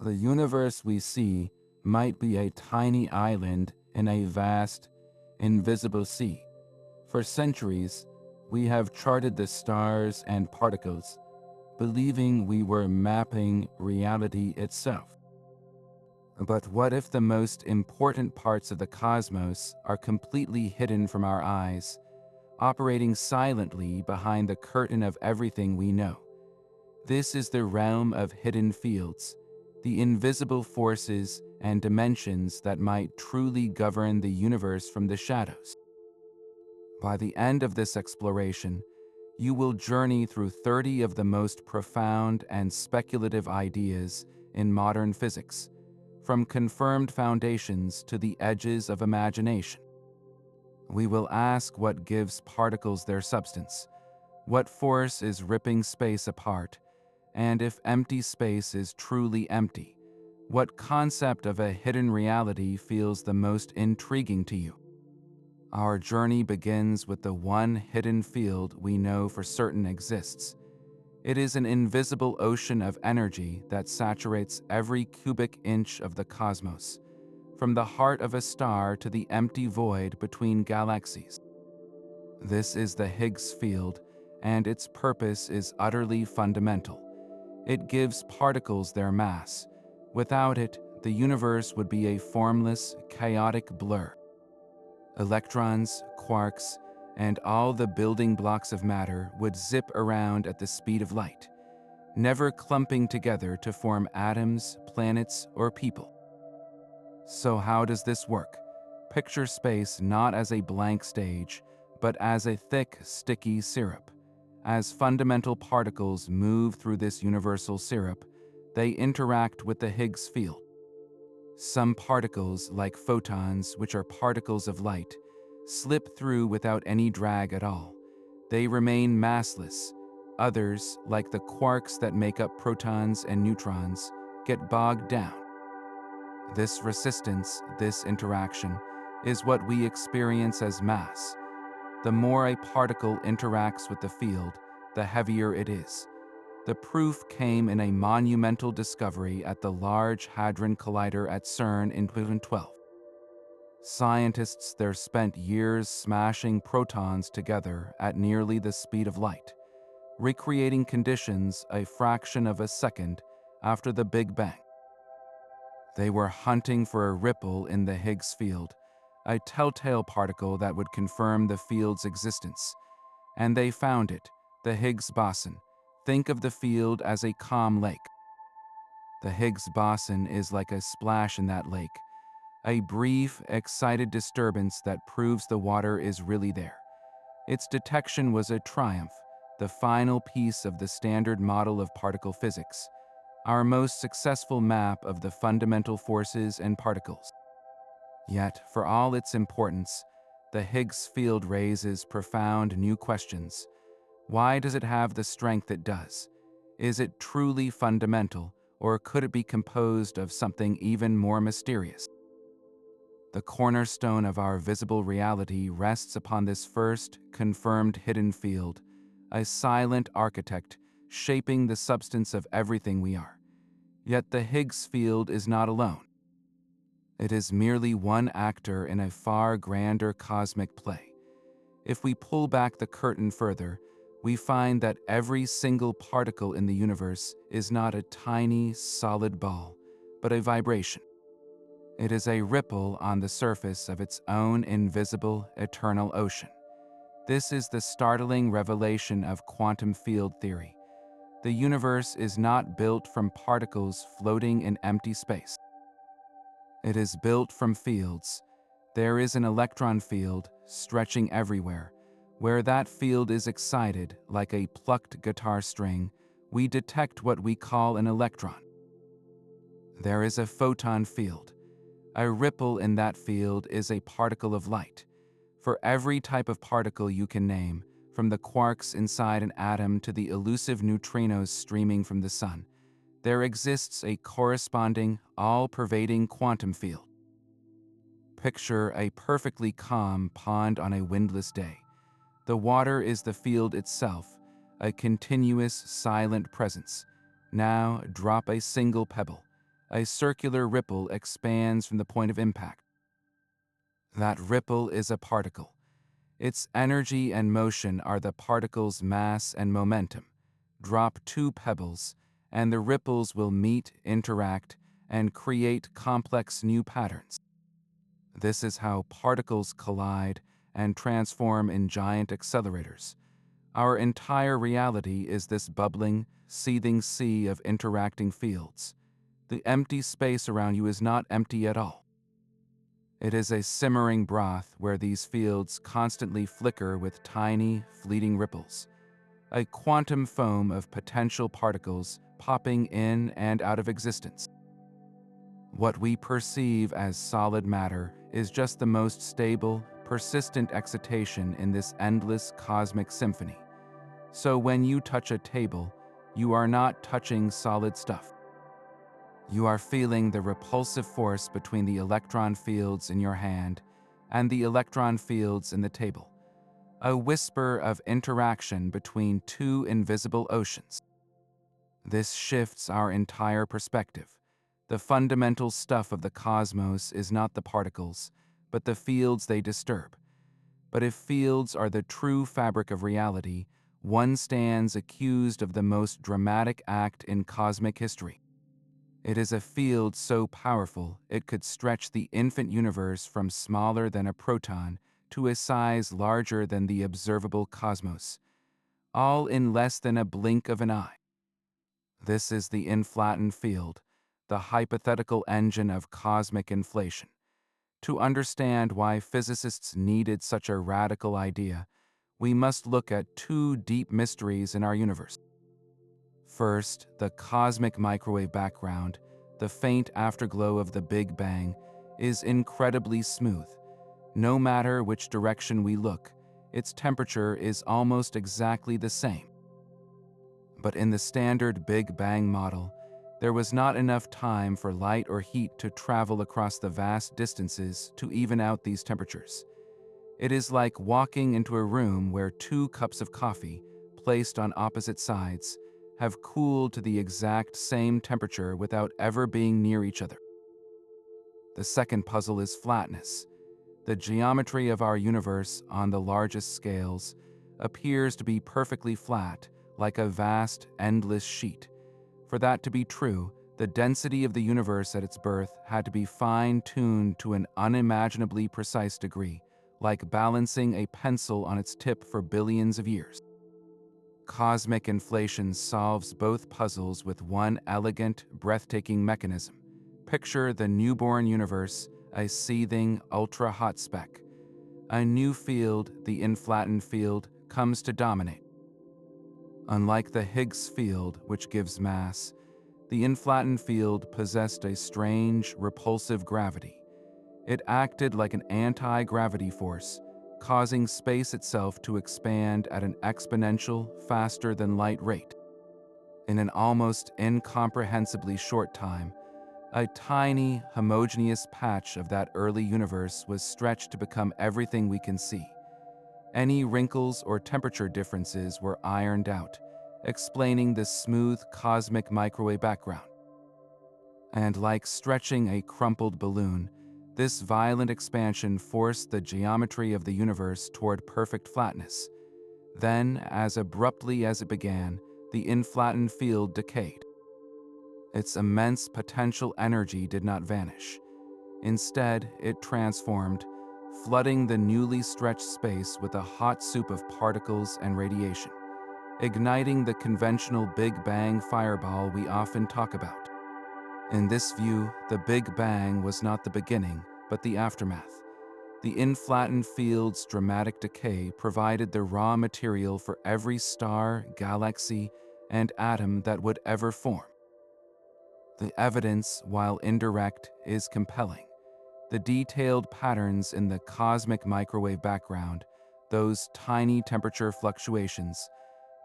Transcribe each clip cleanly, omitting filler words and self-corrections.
The universe we see might be a tiny island in a vast, invisible sea. For centuries, we have charted the stars and particles, believing we were mapping reality itself. But what if the most important parts of the cosmos are completely hidden from our eyes, operating silently behind the curtain of everything we know? This is the realm of hidden fields, the invisible forces and dimensions that might truly govern the universe from the shadows. By the end of this exploration, you will journey through 30 of the most profound and speculative ideas in modern physics, from confirmed foundations to the edges of imagination. We will ask what gives particles their substance, what force is ripping space apart, and if empty space is truly empty, what concept of a hidden reality feels the most intriguing to you? Our journey begins with the one hidden field we know for certain exists. It is an invisible ocean of energy that saturates every cubic inch of the cosmos, from the heart of a star to the empty void between galaxies. This is the Higgs field, and its purpose is utterly fundamental. It gives particles their mass. Without it, the universe would be a formless, chaotic blur. Electrons, quarks, and all the building blocks of matter would zip around at the speed of light, never clumping together to form atoms, planets, or people. So how does this work? Picture space not as a blank stage, but as a thick, sticky syrup. As fundamental particles move through this universal syrup, they interact with the Higgs field. Some particles, like photons, which are particles of light, slip through without any drag at all. They remain massless. Others, like the quarks that make up protons and neutrons, get bogged down. This resistance, this interaction, is what we experience as mass. The more a particle interacts with the field, the heavier it is. The proof came in a monumental discovery at the Large Hadron Collider at CERN in 2012. Scientists there spent years smashing protons together at nearly the speed of light, recreating conditions a fraction of a second after the Big Bang. They were hunting for a ripple in the Higgs field, a telltale particle that would confirm the field's existence. And they found it, the Higgs boson. Think of the field as a calm lake. The Higgs boson is like a splash in that lake, a brief, excited disturbance that proves the water is really there. Its detection was a triumph, the final piece of the standard model of particle physics, our most successful map of the fundamental forces and particles. Yet, for all its importance, the Higgs field raises profound new questions. Why does it have the strength it does? Is it truly fundamental, or could it be composed of something even more mysterious? The cornerstone of our visible reality rests upon this first, confirmed hidden field, a silent architect shaping the substance of everything we are. Yet the Higgs field is not alone. It is merely one actor in a far grander cosmic play. If we pull back the curtain further, we find that every single particle in the universe is not a tiny, solid ball, but a vibration. It is a ripple on the surface of its own invisible, eternal ocean. This is the startling revelation of quantum field theory. The universe is not built from particles floating in empty space. It is built from fields. There is an electron field stretching everywhere. Where that field is excited, like a plucked guitar string, we detect what we call an electron. There is a photon field. A ripple in that field is a particle of light. For every type of particle you can name, from the quarks inside an atom to the elusive neutrinos streaming from the sun, there exists a corresponding, all-pervading quantum field. Picture a perfectly calm pond on a windless day. The water is the field itself, a continuous, silent presence. Now drop a single pebble. a circular ripple expands from the point of impact. That ripple is a particle. Its energy and motion are the particle's mass and momentum. Drop two pebbles, and the ripples will meet, interact, and create complex new patterns. This is how particles collide and transform in giant accelerators. Our entire reality is this bubbling, seething sea of interacting fields. The empty space around you is not empty at all. It is a simmering broth where these fields constantly flicker with tiny, fleeting ripples, a quantum foam of potential particles popping in and out of existence. What we perceive as solid matter is just the most stable, persistent excitation in this endless cosmic symphony. So when you touch a table, you are not touching solid stuff. You are feeling the repulsive force between the electron fields in your hand and the electron fields in the table, a whisper of interaction between two invisible oceans. This shifts our entire perspective. The fundamental stuff of the cosmos is not the particles, but the fields they disturb. But if fields are the true fabric of reality, one stands accused of the most dramatic act in cosmic history. It is a field so powerful it could stretch the infant universe from smaller than a proton to a size larger than the observable cosmos, all in less than a blink of an eye. This is the inflatoned field, the hypothetical engine of cosmic inflation. To understand why physicists needed such a radical idea, we must look at two deep mysteries in our universe. First, the cosmic microwave background, the faint afterglow of the Big Bang, is incredibly smooth. No matter which direction we look, its temperature is almost exactly the same. But in the standard Big Bang model, there was not enough time for light or heat to travel across the vast distances to even out these temperatures. It is like walking into a room where two cups of coffee, placed on opposite sides, have cooled to the exact same temperature without ever being near each other. The second puzzle is flatness. The geometry of our universe on the largest scales appears to be perfectly flat, like a vast, endless sheet. For that to be true, the density of the universe at its birth had to be fine-tuned to an unimaginably precise degree, like balancing a pencil on its tip for billions of years. Cosmic inflation solves both puzzles with one elegant, breathtaking mechanism. Picture the newborn universe, a seething, ultra-hot speck. A new field, the inflatoned field, comes to dominate. Unlike the Higgs field, which gives mass, the inflatoned field possessed a strange, repulsive gravity. It acted like an anti-gravity force, causing space itself to expand at an exponential, faster-than-light rate. In an almost incomprehensibly short time, a tiny, homogeneous patch of that early universe was stretched to become everything we can see. Any wrinkles or temperature differences were ironed out, explaining the smooth cosmic microwave background. And like stretching a crumpled balloon, this violent expansion forced the geometry of the universe toward perfect flatness. Then, as abruptly as it began, the inflatoned field decayed. Its immense potential energy did not vanish. Instead, it transformed, flooding the newly stretched space with a hot soup of particles and radiation, igniting the conventional Big Bang fireball we often talk about. In this view, the Big Bang was not the beginning, but the aftermath. The inflatoned field's dramatic decay provided the raw material for every star, galaxy, and atom that would ever form. The evidence, while indirect, is compelling. The detailed patterns in the cosmic microwave background, those tiny temperature fluctuations,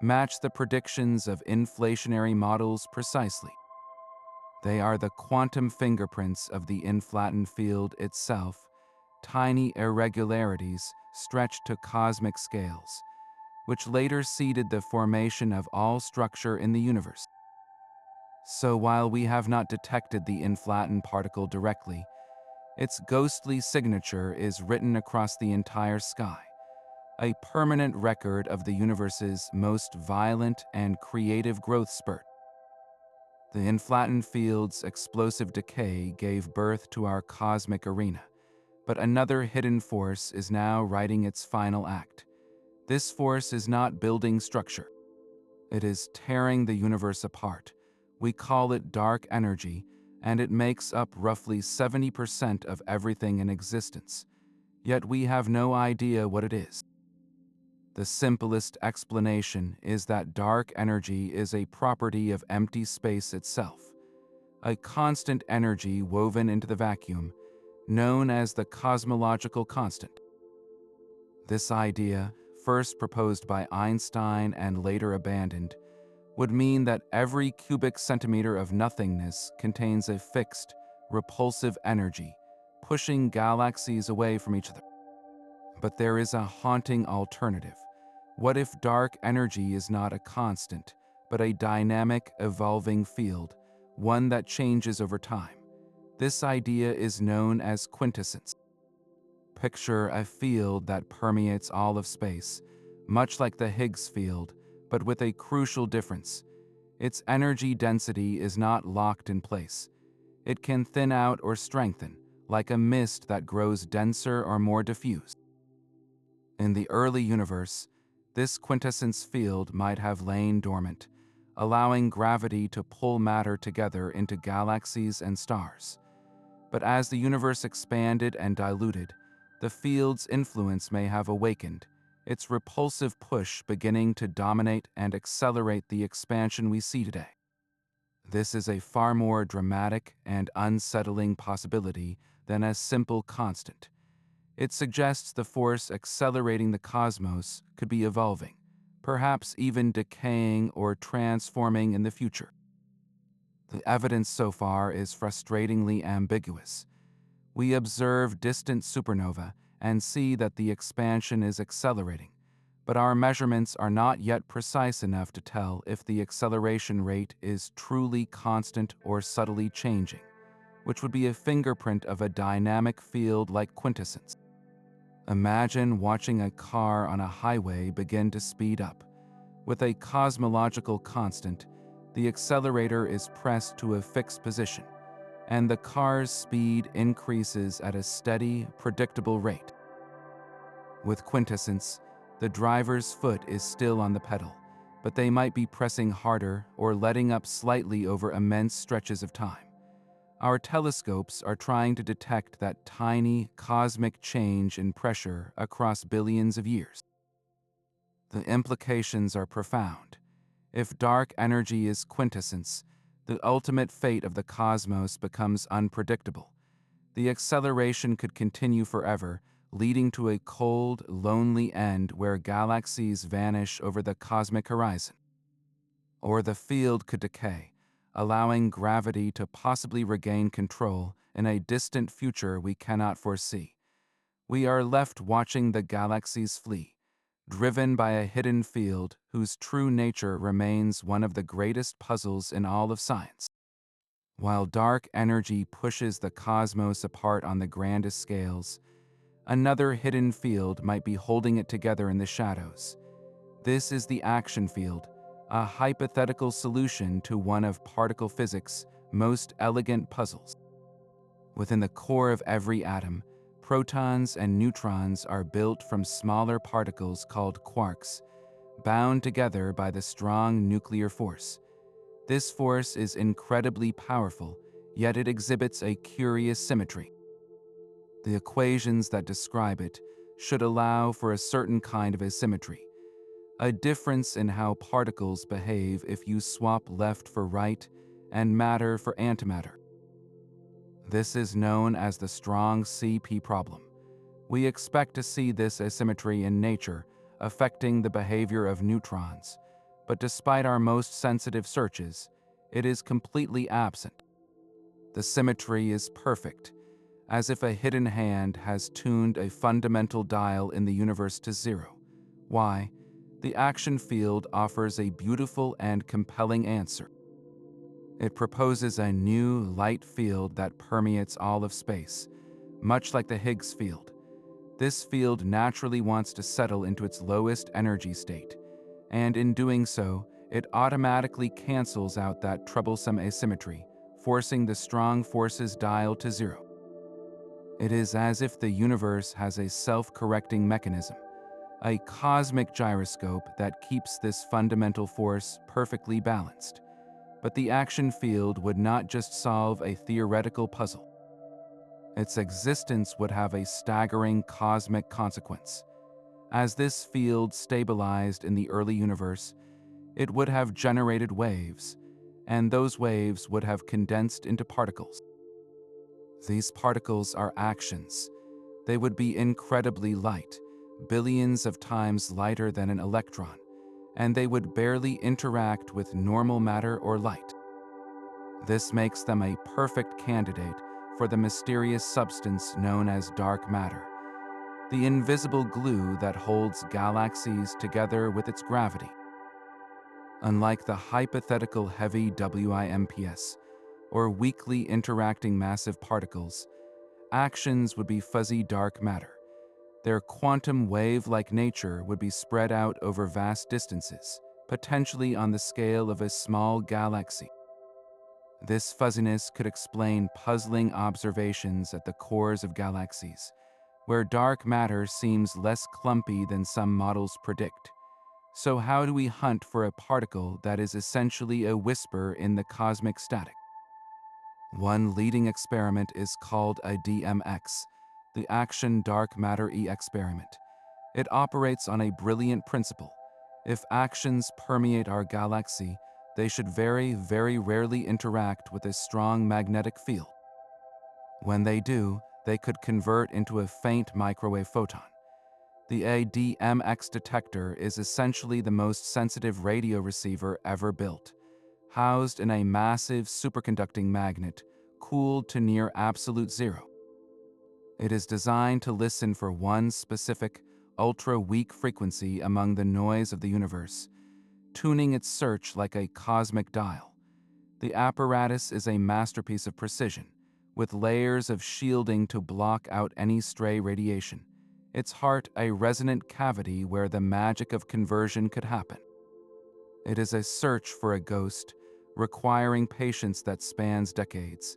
match the predictions of inflationary models precisely. They are the quantum fingerprints of the inflatoned field itself, tiny irregularities stretched to cosmic scales, which later seeded the formation of all structure in the universe. So while we have not detected the inflatoned particle directly, its ghostly signature is written across the entire sky, a permanent record of the universe's most violent and creative growth spurt. The inflatoned field's explosive decay gave birth to our cosmic arena, but another hidden force is now writing its final act. This force is not building structure. It is tearing the universe apart. We call it dark energy, and it makes up roughly 70% of everything in existence. Yet we have no idea what it is. The simplest explanation is that dark energy is a property of empty space itself, a constant energy woven into the vacuum, known as the cosmological constant. This idea, first proposed by Einstein and later abandoned, would mean that every cubic centimeter of nothingness contains a fixed, repulsive energy, pushing galaxies away from each other. But there is a haunting alternative. What if dark energy is not a constant, but a dynamic, evolving field, one that changes over time? This idea is known as quintessence. Picture a field that permeates all of space, much like the Higgs field, but with a crucial difference. Its energy density is not locked in place. It can thin out or strengthen, like a mist that grows denser or more diffuse. In the early universe, this quintessence field might have lain dormant, allowing gravity to pull matter together into galaxies and stars. But as the universe expanded and diluted, the field's influence may have awakened, its repulsive push beginning to dominate and accelerate the expansion we see today. This is a far more dramatic and unsettling possibility than a simple constant. It suggests the force accelerating the cosmos could be evolving, perhaps even decaying or transforming in the future. The evidence so far is frustratingly ambiguous. We observe distant supernova and see that the expansion is accelerating, but our measurements are not yet precise enough to tell if the acceleration rate is truly constant or subtly changing, which would be a fingerprint of a dynamic field like quintessence. Imagine watching a car on a highway begin to speed up. With a cosmological constant, the accelerator is pressed to a fixed position, and the car's speed increases at a steady, predictable rate. With quintessence, the driver's foot is still on the pedal, but they might be pressing harder or letting up slightly over immense stretches of time. Our telescopes are trying to detect that tiny, cosmic change in pressure across billions of years. The implications are profound. If dark energy is quintessence, the ultimate fate of the cosmos becomes unpredictable. The acceleration could continue forever, leading to a cold, lonely end where galaxies vanish over the cosmic horizon. Or the field could decay, allowing gravity to possibly regain control in a distant future we cannot foresee. We are left watching the galaxies flee, driven by a hidden field whose true nature remains one of the greatest puzzles in all of science. While dark energy pushes the cosmos apart on the grandest scales, another hidden field might be holding it together in the shadows. This is the action field, a hypothetical solution to one of particle physics' most elegant puzzles. Within the core of every atom, protons and neutrons are built from smaller particles called quarks, bound together by the strong nuclear force. This force is incredibly powerful, yet it exhibits a curious symmetry. The equations that describe it should allow for a certain kind of asymmetry, a difference in how particles behave if you swap left for right and matter for antimatter. This is known as the strong CP problem. We expect to see this asymmetry in nature, affecting the behavior of neutrons, but despite our most sensitive searches, it is completely absent. The symmetry is perfect, as if a hidden hand has tuned a fundamental dial in the universe to zero. Why? The action field offers a beautiful and compelling answer. It proposes a new light field that permeates all of space, much like the Higgs field. This field naturally wants to settle into its lowest energy state, and in doing so, it automatically cancels out that troublesome asymmetry, forcing the strong forces dial to zero. It is as if the universe has a self-correcting mechanism, a cosmic gyroscope that keeps this fundamental force perfectly balanced. But the action field would not just solve a theoretical puzzle. Its existence would have a staggering cosmic consequence. As this field stabilized in the early universe, it would have generated waves, and those waves would have condensed into particles. These particles are actions. They would be incredibly light, billions of times lighter than an electron, and they would barely interact with normal matter or light. This makes them a perfect candidate for the mysterious substance known as dark matter, the invisible glue that holds galaxies together with its gravity. Unlike the hypothetical heavy WIMPs, or weakly interacting massive particles, actions would be fuzzy dark matter. Their quantum wave-like nature would be spread out over vast distances, potentially on the scale of a small galaxy. This fuzziness could explain puzzling observations at the cores of galaxies, where dark matter seems less clumpy than some models predict. So how do we hunt for a particle that is essentially a whisper in the cosmic static? One leading experiment is called a DMX, the Action Dark Matter E experiment. It operates on a brilliant principle. If actions permeate our galaxy, they should very, very rarely interact with a strong magnetic field. When they do, they could convert into a faint microwave photon. The ADMX detector is essentially the most sensitive radio receiver ever built, housed in a massive superconducting magnet, cooled to near absolute zero. It is designed to listen for one specific, ultra-weak frequency among the noise of the universe, tuning its search like a cosmic dial. The apparatus is a masterpiece of precision, with layers of shielding to block out any stray radiation, its heart a resonant cavity where the magic of conversion could happen. It is a search for a ghost, requiring patience that spans decades,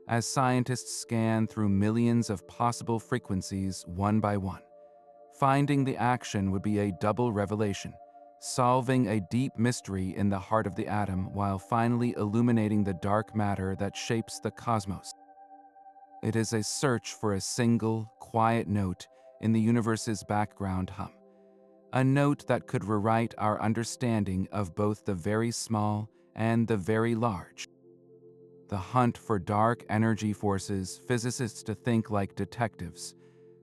as scientists scan through millions of possible frequencies one by one. Finding the action would be a double revelation, solving a deep mystery in the heart of the atom while finally illuminating the dark matter that shapes the cosmos. It is a search for a single, quiet note in the universe's background hum, a note that could rewrite our understanding of both the very small and the very large. The hunt for dark energy forces physicists to think like detectives,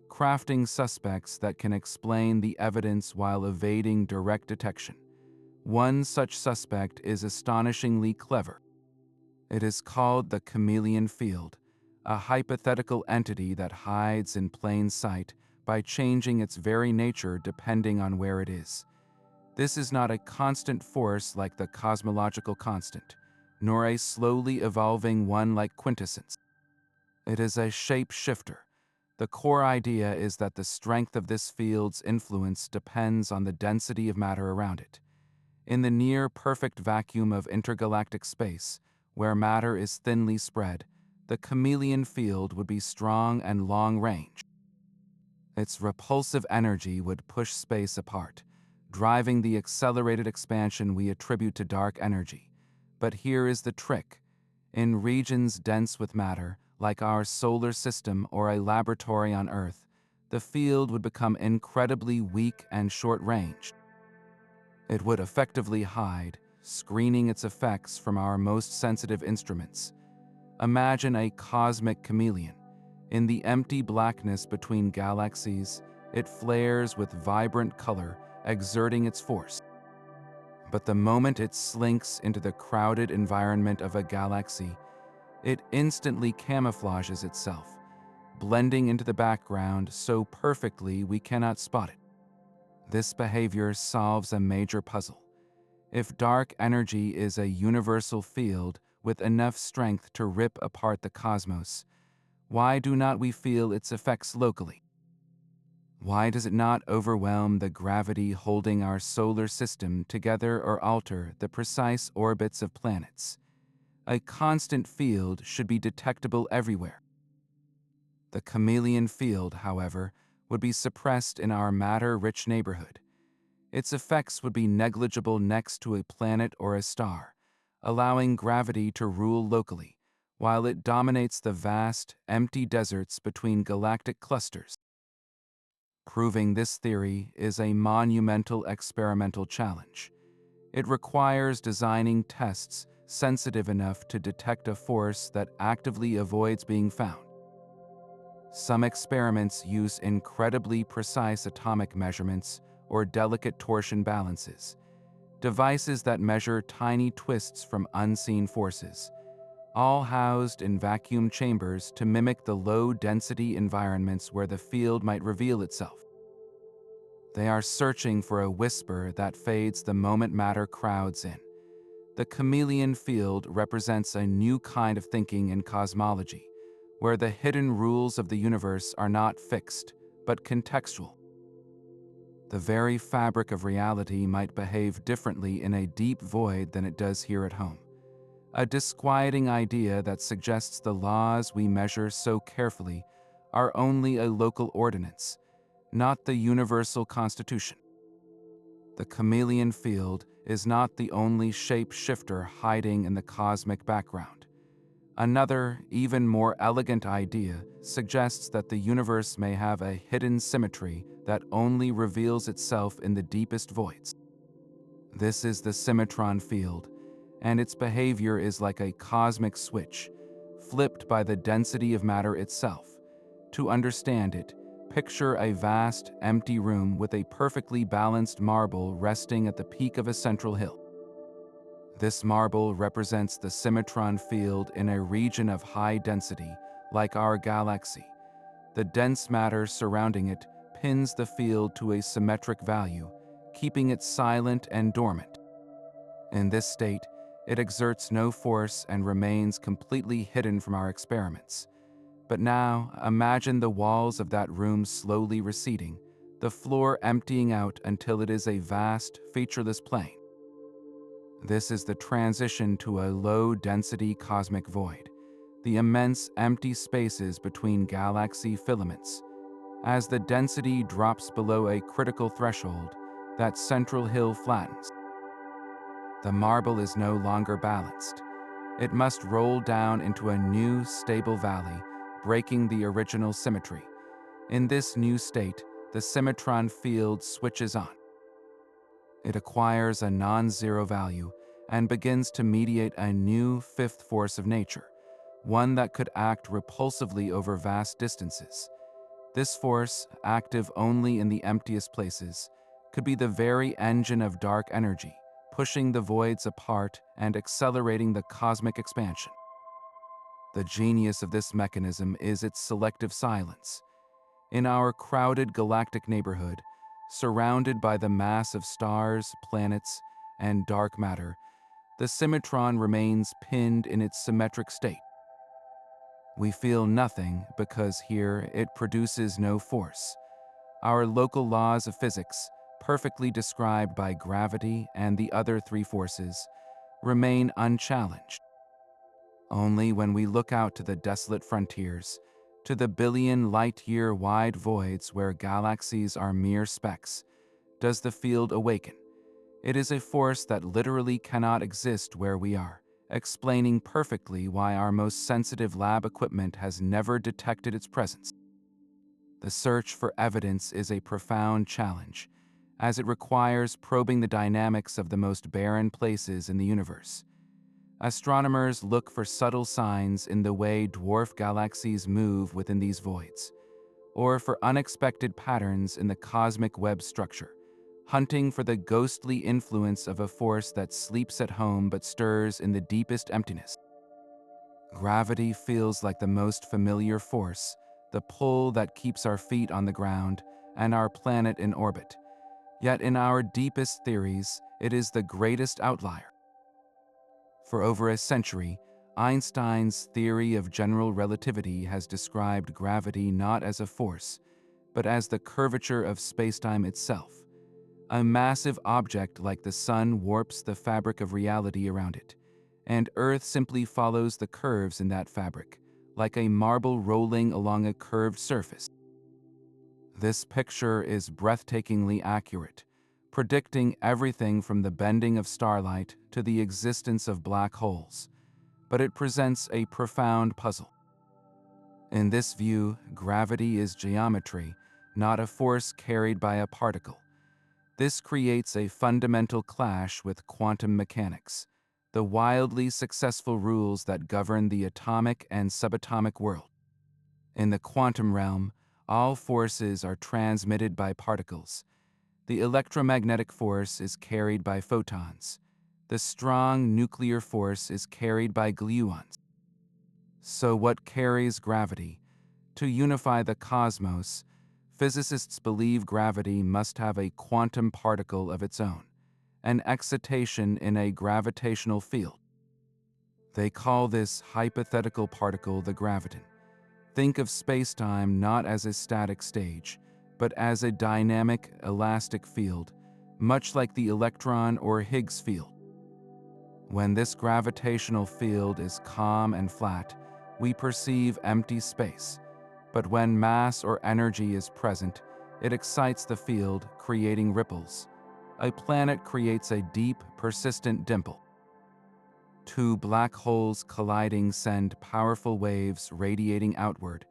crafting suspects that can explain the evidence while evading direct detection. One such suspect is astonishingly clever. It is called the chameleon field, a hypothetical entity that hides in plain sight by changing its very nature depending on where it is. This is not a constant force like the cosmological constant, nor a slowly evolving one like quintessence. It is a shape-shifter. The core idea is that the strength of this field's influence depends on the density of matter around it. In the near-perfect vacuum of intergalactic space, where matter is thinly spread, the chameleon field would be strong and long-range. Its repulsive energy would push space apart, driving the accelerated expansion we attribute to dark energy. But here is the trick. In regions dense with matter, like our solar system or a laboratory on Earth, the field would become incredibly weak and short-ranged. It would effectively hide, screening its effects from our most sensitive instruments. Imagine a cosmic chameleon. In the empty blackness between galaxies, it flares with vibrant color, exerting its force. But the moment it slinks into the crowded environment of a galaxy, it instantly camouflages itself, blending into the background so perfectly we cannot spot it. This behavior solves a major puzzle. If dark energy is a universal field with enough strength to rip apart the cosmos, why do not we feel its effects locally? Why does it not overwhelm the gravity holding our solar system together or alter the precise orbits of planets? A constant field should be detectable everywhere. The chameleon field, however, would be suppressed in our matter-rich neighborhood. Its effects would be negligible next to a planet or a star, allowing gravity to rule locally, while it dominates the vast, empty deserts between galactic clusters. Proving this theory is a monumental experimental challenge. It requires designing tests sensitive enough to detect a force that actively avoids being found. Some experiments use incredibly precise atomic measurements or delicate torsion balances, devices that measure tiny twists from unseen forces, all housed in vacuum chambers to mimic the low-density environments where the field might reveal itself. They are searching for a whisper that fades the moment matter crowds in. The chameleon field represents a new kind of thinking in cosmology, where the hidden rules of the universe are not fixed, but contextual. The very fabric of reality might behave differently in a deep void than it does here at home. A disquieting idea that suggests the laws we measure so carefully are only a local ordinance, not the universal constitution. The chameleon field is not the only shape-shifter hiding in the cosmic background. Another, even more elegant idea suggests that the universe may have a hidden symmetry that only reveals itself in the deepest voids. This is the symmetron field, and its behavior is like a cosmic switch, flipped by the density of matter itself. To understand it, picture a vast, empty room with a perfectly balanced marble resting at the peak of a central hill. This marble represents the symmetron field in a region of high density, like our galaxy. The dense matter surrounding it pins the field to a symmetric value, keeping it silent and dormant. In this state, it exerts no force and remains completely hidden from our experiments. But now, imagine the walls of that room slowly receding, the floor emptying out until it is a vast, featureless plain. This is the transition to a low-density cosmic void, the immense empty spaces between galaxy filaments. As the density drops below a critical threshold, that central hill flattens. The marble is no longer balanced. It must roll down into a new, stable valley, breaking the original symmetry. In this new state, the symmetron field switches on. It acquires a non-zero value and begins to mediate a new fifth force of nature, one that could act repulsively over vast distances. This force, active only in the emptiest places, could be the very engine of dark energy, pushing the voids apart and accelerating the cosmic expansion. The genius of this mechanism is its selective silence. In our crowded galactic neighborhood, surrounded by the mass of stars, planets, and dark matter, the symmetron remains pinned in its symmetric state. We feel nothing because here it produces no force. Our local laws of physics, perfectly described by gravity and the other three forces, remain unchallenged. Only when we look out to the desolate frontiers, to the billion light-year wide voids where galaxies are mere specks, does the field awaken. It is a force that literally cannot exist where we are, explaining perfectly why our most sensitive lab equipment has never detected its presence. The search for evidence is a profound challenge, as it requires probing the dynamics of the most barren places in the universe. Astronomers look for subtle signs in the way dwarf galaxies move within these voids, or for unexpected patterns in the cosmic web structure, hunting for the ghostly influence of a force that sleeps at home but stirs in the deepest emptiness. Gravity feels like the most familiar force, the pull that keeps our feet on the ground and our planet in orbit. Yet in our deepest theories, it is the greatest outlier. For over a century, Einstein's theory of general relativity has described gravity not as a force, but as the curvature of spacetime itself. A massive object like the sun warps the fabric of reality around it, and Earth simply follows the curves in that fabric, like a marble rolling along a curved surface. This picture is breathtakingly accurate, predicting everything from the bending of starlight to the existence of black holes, but it presents a profound puzzle. In this view, gravity is geometry, not a force carried by a particle. This creates a fundamental clash with quantum mechanics, the wildly successful rules that govern the atomic and subatomic world. In the quantum realm, all forces are transmitted by particles. The electromagnetic force is carried by photons. The strong nuclear force is carried by gluons. So what carries gravity? To unify the cosmos, physicists believe gravity must have a quantum particle of its own, an excitation in a gravitational field. They call this hypothetical particle the graviton. Think of spacetime not as a static stage, but as a dynamic, elastic field, much like the electron or Higgs field. When this gravitational field is calm and flat, we perceive empty space. But when mass or energy is present, it excites the field, creating ripples. A planet creates a deep, persistent dimple. Two black holes colliding send powerful waves radiating outward,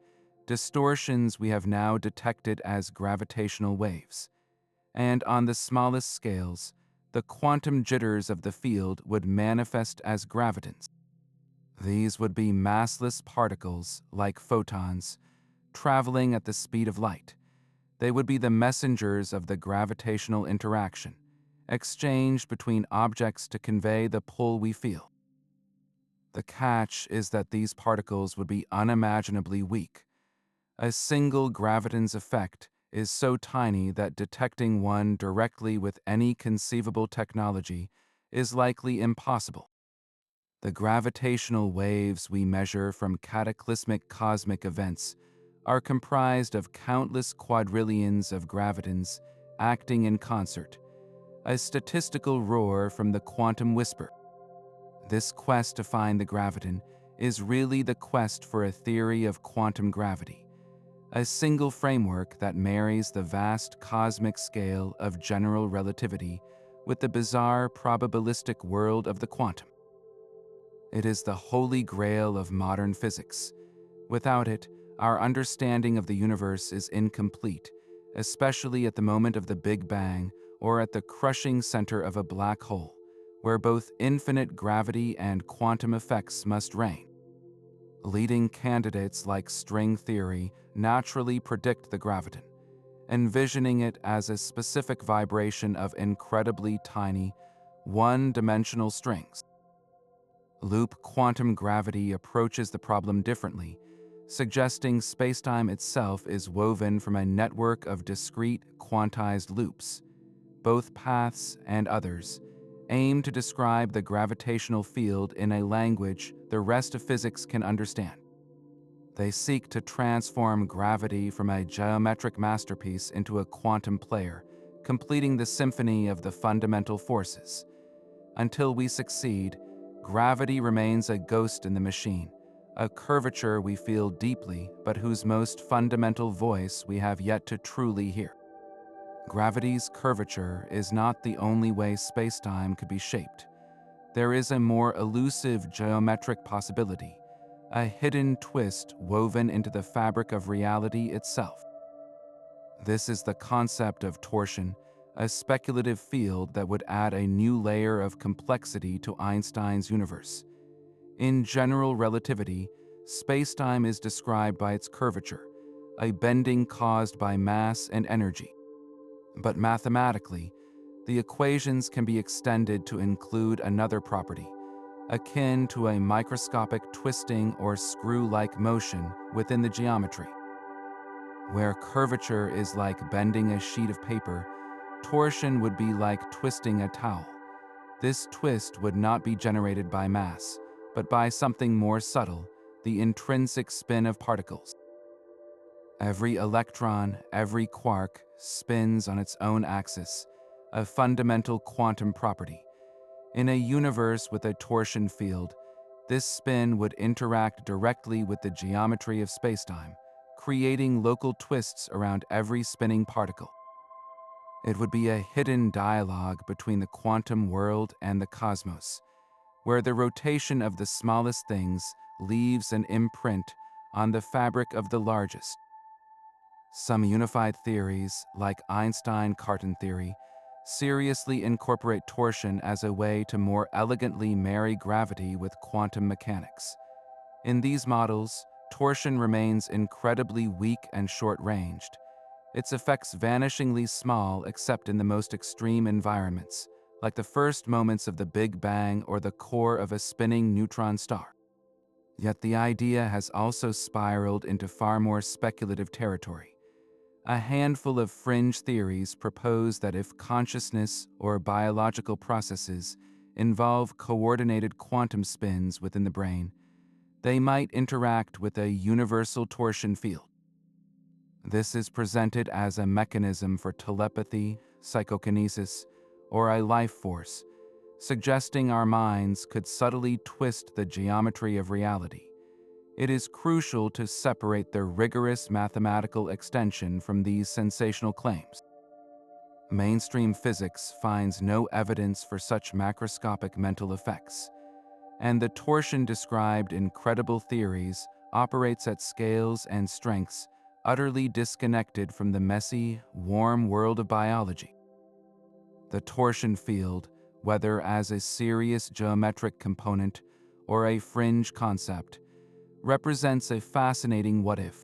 distortions we have now detected as gravitational waves. And on the smallest scales, the quantum jitters of the field would manifest as gravitons. These would be massless particles, like photons, traveling at the speed of light. They would be the messengers of the gravitational interaction, exchanged between objects to convey the pull we feel. The catch is that these particles would be unimaginably weak. A single graviton's effect is so tiny that detecting one directly with any conceivable technology is likely impossible. The gravitational waves we measure from cataclysmic cosmic events are comprised of countless quadrillions of gravitons acting in concert, a statistical roar from the quantum whisper. This quest to find the graviton is really the quest for a theory of quantum gravity, a single framework that marries the vast cosmic scale of general relativity with the bizarre probabilistic world of the quantum. It is the holy grail of modern physics. Without it, our understanding of the universe is incomplete, especially at the moment of the Big Bang or at the crushing center of a black hole, where both infinite gravity and quantum effects must reign. Leading candidates like string theory naturally predict the graviton, envisioning it as a specific vibration of incredibly tiny, one-dimensional strings. Loop quantum gravity approaches the problem differently, suggesting spacetime itself is woven from a network of discrete, quantized loops. Both paths and others aim to describe the gravitational field in a language the rest of physics can understand. They seek to transform gravity from a geometric masterpiece into a quantum player, completing the symphony of the fundamental forces. Until we succeed, gravity remains a ghost in the machine, a curvature we feel deeply but whose most fundamental voice we have yet to truly hear. Gravity's curvature is not the only way spacetime could be shaped. There is a more elusive geometric possibility, a hidden twist woven into the fabric of reality itself. This is the concept of torsion, a speculative field that would add a new layer of complexity to Einstein's universe. In general relativity, spacetime is described by its curvature, a bending caused by mass and energy. But mathematically, the equations can be extended to include another property, akin to a microscopic twisting or screw-like motion within the geometry. Where curvature is like bending a sheet of paper, torsion would be like twisting a towel. This twist would not be generated by mass, but by something more subtle, the intrinsic spin of particles. Every electron, every quark, spins on its own axis, a fundamental quantum property. In a universe with a torsion field, this spin would interact directly with the geometry of spacetime, creating local twists around every spinning particle. It would be a hidden dialogue between the quantum world and the cosmos, where the rotation of the smallest things leaves an imprint on the fabric of the largest. Some unified theories, like Einstein-Cartan theory, seriously incorporate torsion as a way to more elegantly marry gravity with quantum mechanics. In these models, torsion remains incredibly weak and short-ranged, its effects vanishingly small except in the most extreme environments, like the first moments of the Big Bang or the core of a spinning neutron star. Yet the idea has also spiraled into far more speculative territory. A handful of fringe theories propose that if consciousness or biological processes involve coordinated quantum spins within the brain, they might interact with a universal torsion field. This is presented as a mechanism for telepathy, psychokinesis, or a life force, suggesting our minds could subtly twist the geometry of reality. It is crucial to separate the rigorous mathematical extension from these sensational claims. Mainstream physics finds no evidence for such macroscopic mental effects, and the torsion described in credible theories operates at scales and strengths utterly disconnected from the messy, warm world of biology. The torsion field, whether as a serious geometric component or a fringe concept, represents a fascinating what-if.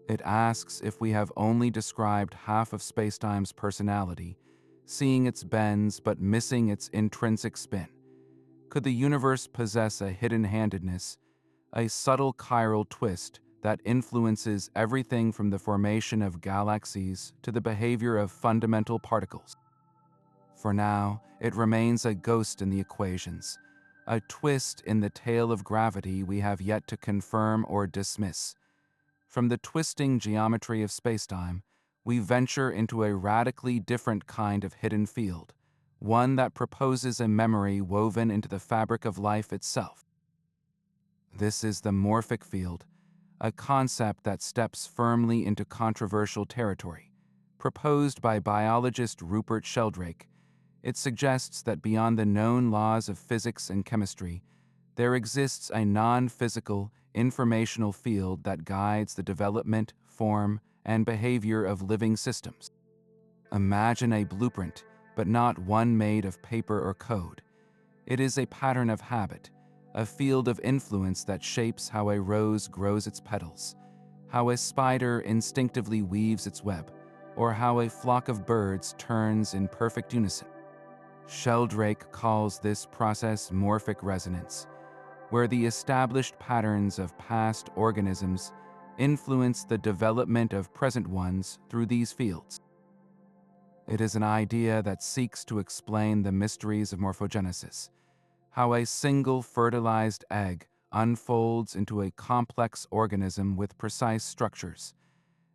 It asks if we have only described half of spacetime's personality, seeing its bends but missing its intrinsic spin. Could the universe possess a hidden-handedness, a subtle chiral twist that influences everything from the formation of galaxies to the behavior of fundamental particles? For now, it remains a ghost in the equations, a twist in the tale of gravity we have yet to confirm or dismiss. From the twisting geometry of spacetime, we venture into a radically different kind of hidden field, one that proposes a memory woven into the fabric of life itself. This is the morphic field, a concept that steps firmly into controversial territory. Proposed by biologist Rupert Sheldrake, it suggests that beyond the known laws of physics and chemistry, there exists a non-physical, informational field that guides the development, form, and behavior of living systems. Imagine a blueprint, but not one made of paper or code. It is a pattern of habit, a field of influence that shapes how a rose grows its petals, how a spider instinctively weaves its web, or how a flock of birds turns in perfect unison. Sheldrake calls this process morphic resonance, where the established patterns of past organisms influence the development of present ones through these fields. It is an idea that seeks to explain the mysteries of morphogenesis, how a single fertilized egg unfolds into a complex organism with precise structures,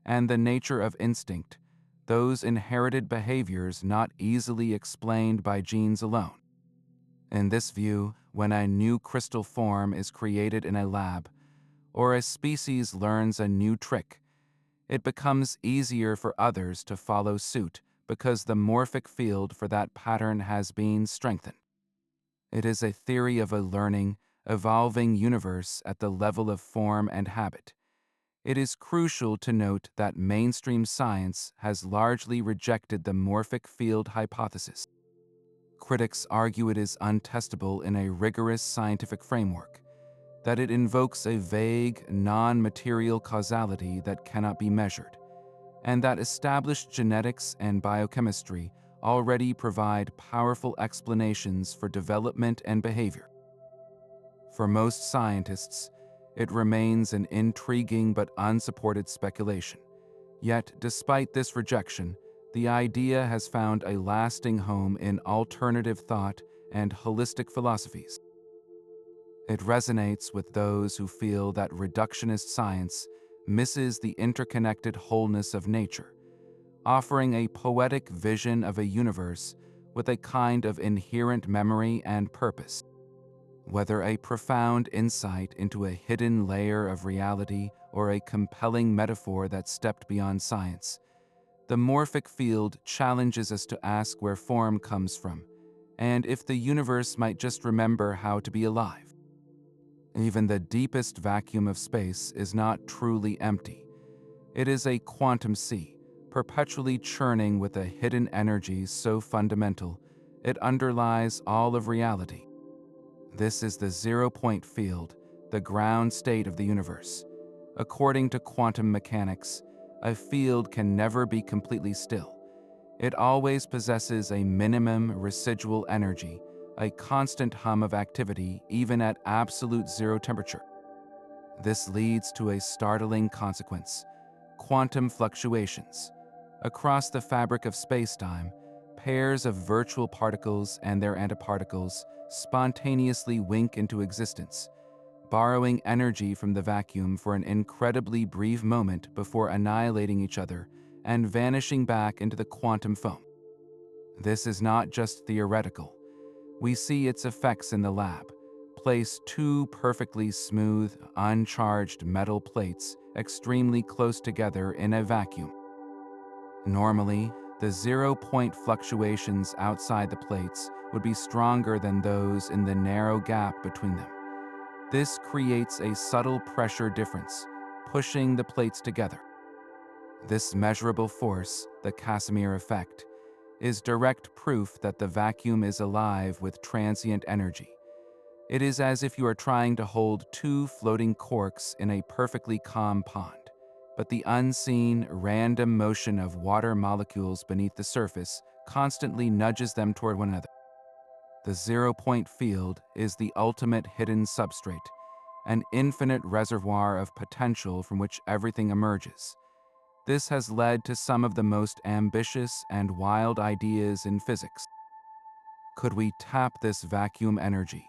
and the nature of instinct, those inherited behaviors not easily explained by genes alone. In this view, when a new crystal form is created in a lab, or a species learns a new trick, it becomes easier for others to follow suit because the morphic field for that pattern has been strengthened. It is a theory of a learning, evolving universe at the level of form and habit. It is crucial to note that mainstream science has largely rejected the morphic field hypothesis. Critics argue it is untestable in a rigorous scientific framework, that it invokes a vague, non-material causality that cannot be measured, and that established genetics and biochemistry already provide powerful explanations for development and behavior. For most scientists, it remains an intriguing but unsupported speculation. Yet, despite this rejection, the idea has found a lasting home in alternative thought and holistic philosophies. It resonates with those who feel that reductionist science misses the interconnected wholeness of nature, offering a poetic vision of a universe with a kind of inherent memory and purpose. Whether a profound insight into a hidden layer of reality or a compelling metaphor that stepped beyond science, the morphic field challenges us to ask where form comes from, and if the universe might just remember how to be alive. Even the deepest vacuum of space is not truly empty. It is a quantum sea, perpetually churning with a hidden energy so fundamental it underlies all of reality. This is the zero-point field, the ground state of the universe. According to quantum mechanics, a field can never be completely still. It always possesses a minimum residual energy, a constant hum of activity even at absolute zero temperature. This leads to a startling consequence: quantum fluctuations. Across the fabric of spacetime, pairs of virtual particles and their antiparticles spontaneously wink into existence, borrowing energy from the vacuum for an incredibly brief moment before annihilating each other and vanishing back into the quantum foam. This is not just theoretical. We see its effects in the lab. Place two perfectly smooth, uncharged metal plates extremely close together in a vacuum. Normally, the zero-point fluctuations outside the plates would be stronger than those in the narrow gap between them. This creates a subtle pressure difference, pushing the plates together. This measurable force, the Casimir effect, is direct proof that the vacuum is alive with transient energy. It is as if you are trying to hold two floating corks in a perfectly calm pond, but the unseen, random motion of water molecules beneath the surface constantly nudges them toward one another. The zero-point field is the ultimate hidden substrate, an infinite reservoir of potential from which everything emerges. This has led to some of the most ambitious and wild ideas in physics. Could we tap this vacuum energy?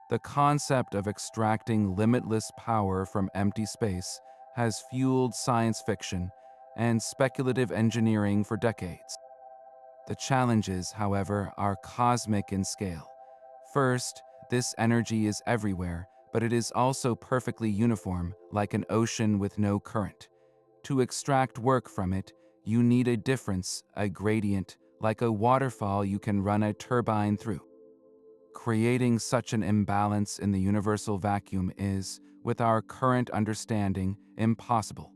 The concept of extracting limitless power from empty space has fueled science fiction and speculative engineering for decades. The challenges, however, are cosmic in scale. First, this energy is everywhere, but it is also perfectly uniform, like an ocean with no current. To extract work from it, you need a difference, a gradient, like a waterfall you can run a turbine through. Creating such an imbalance in the universal vacuum is, with our current understanding, impossible.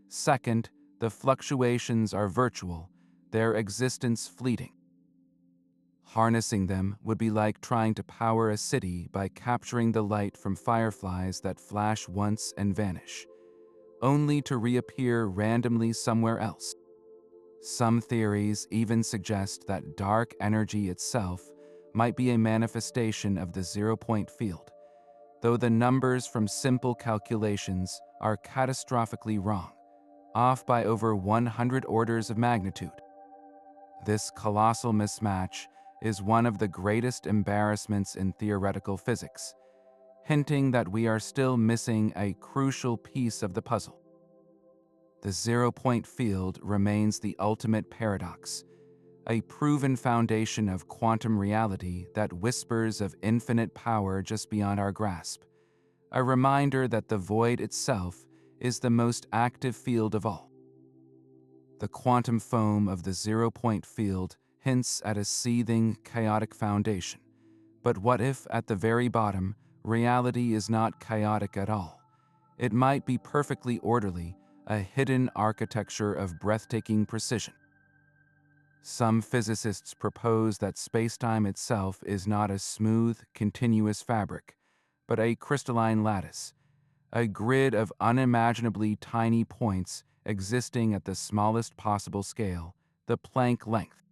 Second, the fluctuations are virtual, their existence fleeting. Harnessing them would be like trying to power a city by capturing the light from fireflies that flash once and vanish, only to reappear randomly somewhere else. Some theories even suggest that dark energy itself might be a manifestation of the zero-point field, though the numbers from simple calculations are catastrophically wrong, off by over 100 orders of magnitude. This colossal mismatch is one of the greatest embarrassments in theoretical physics, hinting that we are still missing a crucial piece of the puzzle. The zero-point field remains the ultimate paradox, a proven foundation of quantum reality that whispers of infinite power just beyond our grasp, a reminder that the void itself is the most active field of all. The quantum foam of the zero-point field hints at a seething, chaotic foundation. But what if, at the very bottom, reality is not chaotic at all? It might be perfectly orderly, a hidden architecture of breathtaking precision. Some physicists propose that spacetime itself is not a smooth, continuous fabric, but a crystalline lattice, a grid of unimaginably tiny points existing at the smallest possible scale, the Planck length.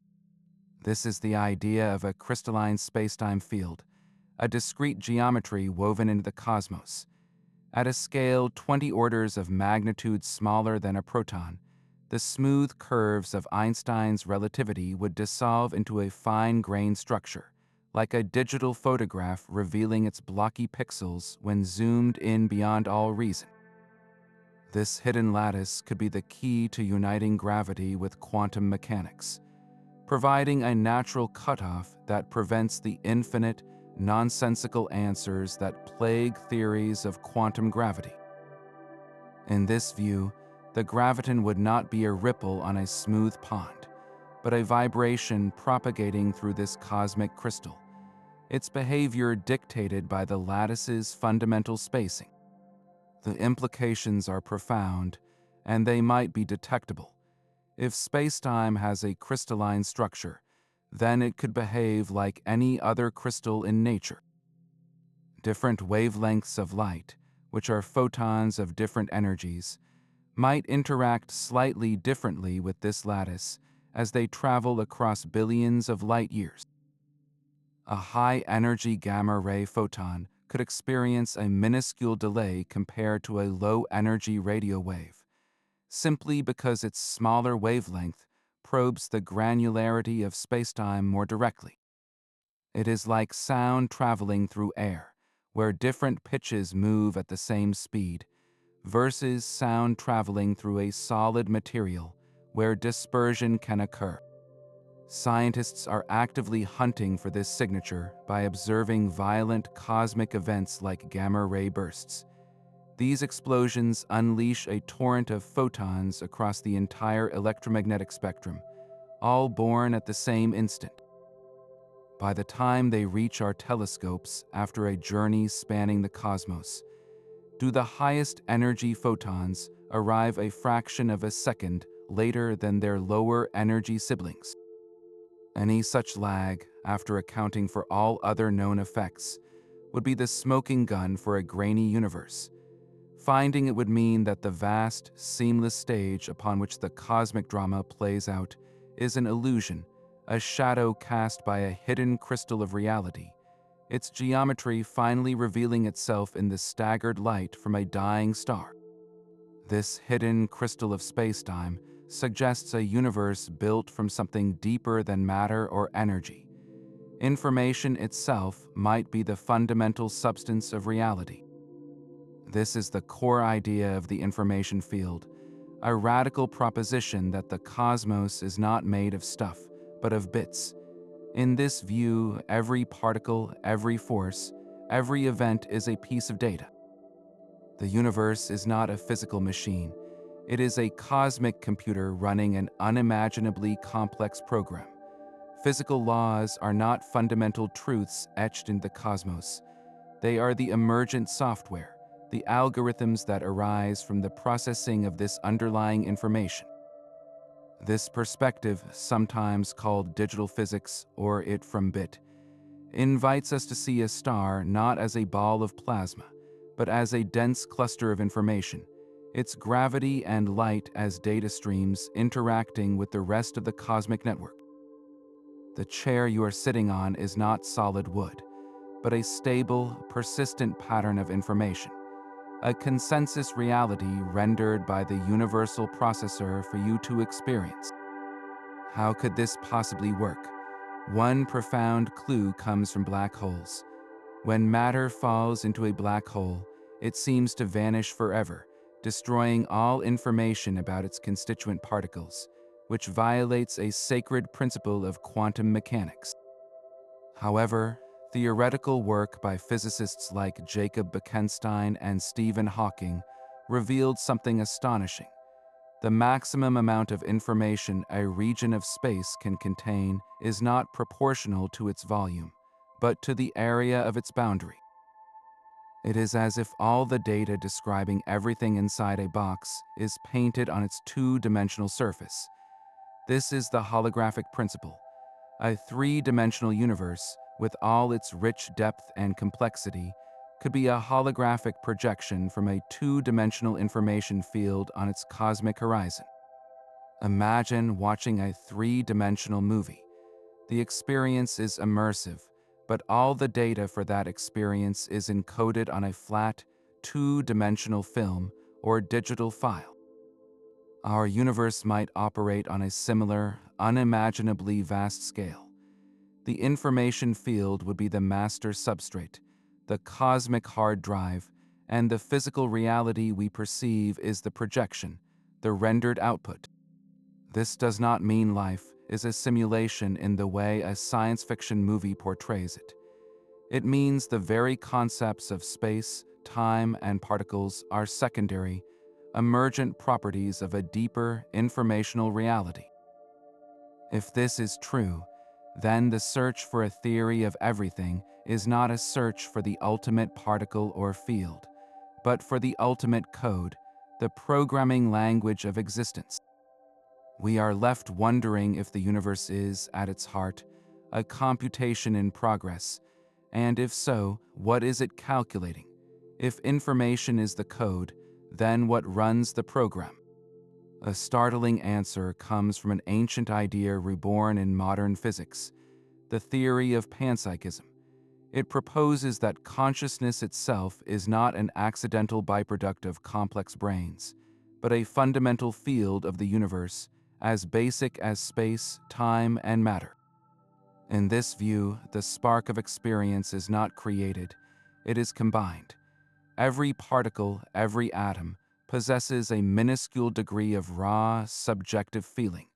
This is the idea of a crystalline spacetime field, a discrete geometry woven into the cosmos. At a scale 20 orders of magnitude smaller than a proton, the smooth curves of Einstein's relativity would dissolve into a fine-grained structure, like a digital photograph revealing its blocky pixels when zoomed in beyond all reason. This hidden lattice could be the key to uniting gravity with quantum mechanics, providing a natural cutoff that prevents the infinite, nonsensical answers that plague theories of quantum gravity. In this view, the graviton would not be a ripple on a smooth pond, but a vibration propagating through this cosmic crystal, its behavior dictated by the lattice's fundamental spacing. The implications are profound, and they might be detectable. If spacetime has a crystalline structure, then it could behave like any other crystal in nature. Different wavelengths of light, which are photons of different energies, might interact slightly differently with this lattice as they travel across billions of light years. A high-energy gamma-ray photon could experience a minuscule delay compared to a low-energy radio wave, simply because its smaller wavelength probes the granularity of spacetime more directly. It is like sound traveling through air, where different pitches move at the same speed, versus sound traveling through a solid material, where dispersion can occur. Scientists are actively hunting for this signature by observing violent cosmic events like gamma-ray bursts. These explosions unleash a torrent of photons across the entire electromagnetic spectrum, all born at the same instant. By the time they reach our telescopes after a journey spanning the cosmos, do the highest energy photons arrive a fraction of a second later than their lower energy siblings. Any such lag, after accounting for all other known effects, would be the smoking gun for a grainy universe. Finding it would mean that the vast, seamless stage upon which the cosmic drama plays out is an illusion, a shadow cast by a hidden crystal of reality, its geometry finally revealing itself in the staggered light from a dying star. This hidden crystal of spacetime suggests a universe built from something deeper than matter or energy. Information itself might be the fundamental substance of reality. This is the core idea of the information field, a radical proposition that the cosmos is not made of stuff, but of bits. In this view, every particle, every force, every event is a piece of data. The universe is not a physical machine. It is a cosmic computer running an unimaginably complex program. Physical laws are not fundamental truths etched in the cosmos. They are the emergent software, the algorithms that arise from the processing of this underlying information. This perspective, sometimes called digital physics or it from bit, invites us to see a star not as a ball of plasma, but as a dense cluster of information, its gravity and light as data streams interacting with the rest of the cosmic network. The chair you are sitting on is not solid wood, but a stable, persistent pattern of information, a consensus reality rendered by the universal processor for you to experience. How could this possibly work? One profound clue comes from black holes. When matter falls into a black hole, it seems to vanish forever, destroying all information about its constituent particles, which violates a sacred principle of quantum mechanics. However, theoretical work by physicists like Jacob Bekenstein and Stephen Hawking revealed something astonishing. The maximum amount of information a region of space can contain is not proportional to its volume, but to the area of its boundary. It is as if all the data describing everything inside a box is painted on its two-dimensional surface. This is the holographic principle. A three-dimensional universe, with all its rich depth and complexity, could be a holographic projection from a two-dimensional information field on its cosmic horizon. Imagine watching a three-dimensional movie. The experience is immersive, but all the data for that experience is encoded on a flat, two-dimensional film or digital file. Our universe might operate on a similar, unimaginably vast scale. The information field would be the master substrate, the cosmic hard drive, and the physical reality we perceive is the projection, the rendered output. This does not mean life is a simulation in the way a science fiction movie portrays it. It means the very concepts of space, time, and particles are secondary, emergent properties of a deeper informational reality. If this is true, then the search for a theory of everything is not a search for the ultimate particle or field, but for the ultimate code, the programming language of existence. We are left wondering if the universe is, at its heart, a computation in progress, and if so, what is it calculating? If information is the code, then what runs the program? A startling answer comes from an ancient idea reborn in modern physics, the theory of panpsychism. It proposes that consciousness itself is not an accidental byproduct of complex brains, but a fundamental field of the universe, as basic as space, time, and matter. In this view, the spark of experience is not created, it is combined. Every particle, every atom, possesses a minuscule degree of raw, subjective feeling,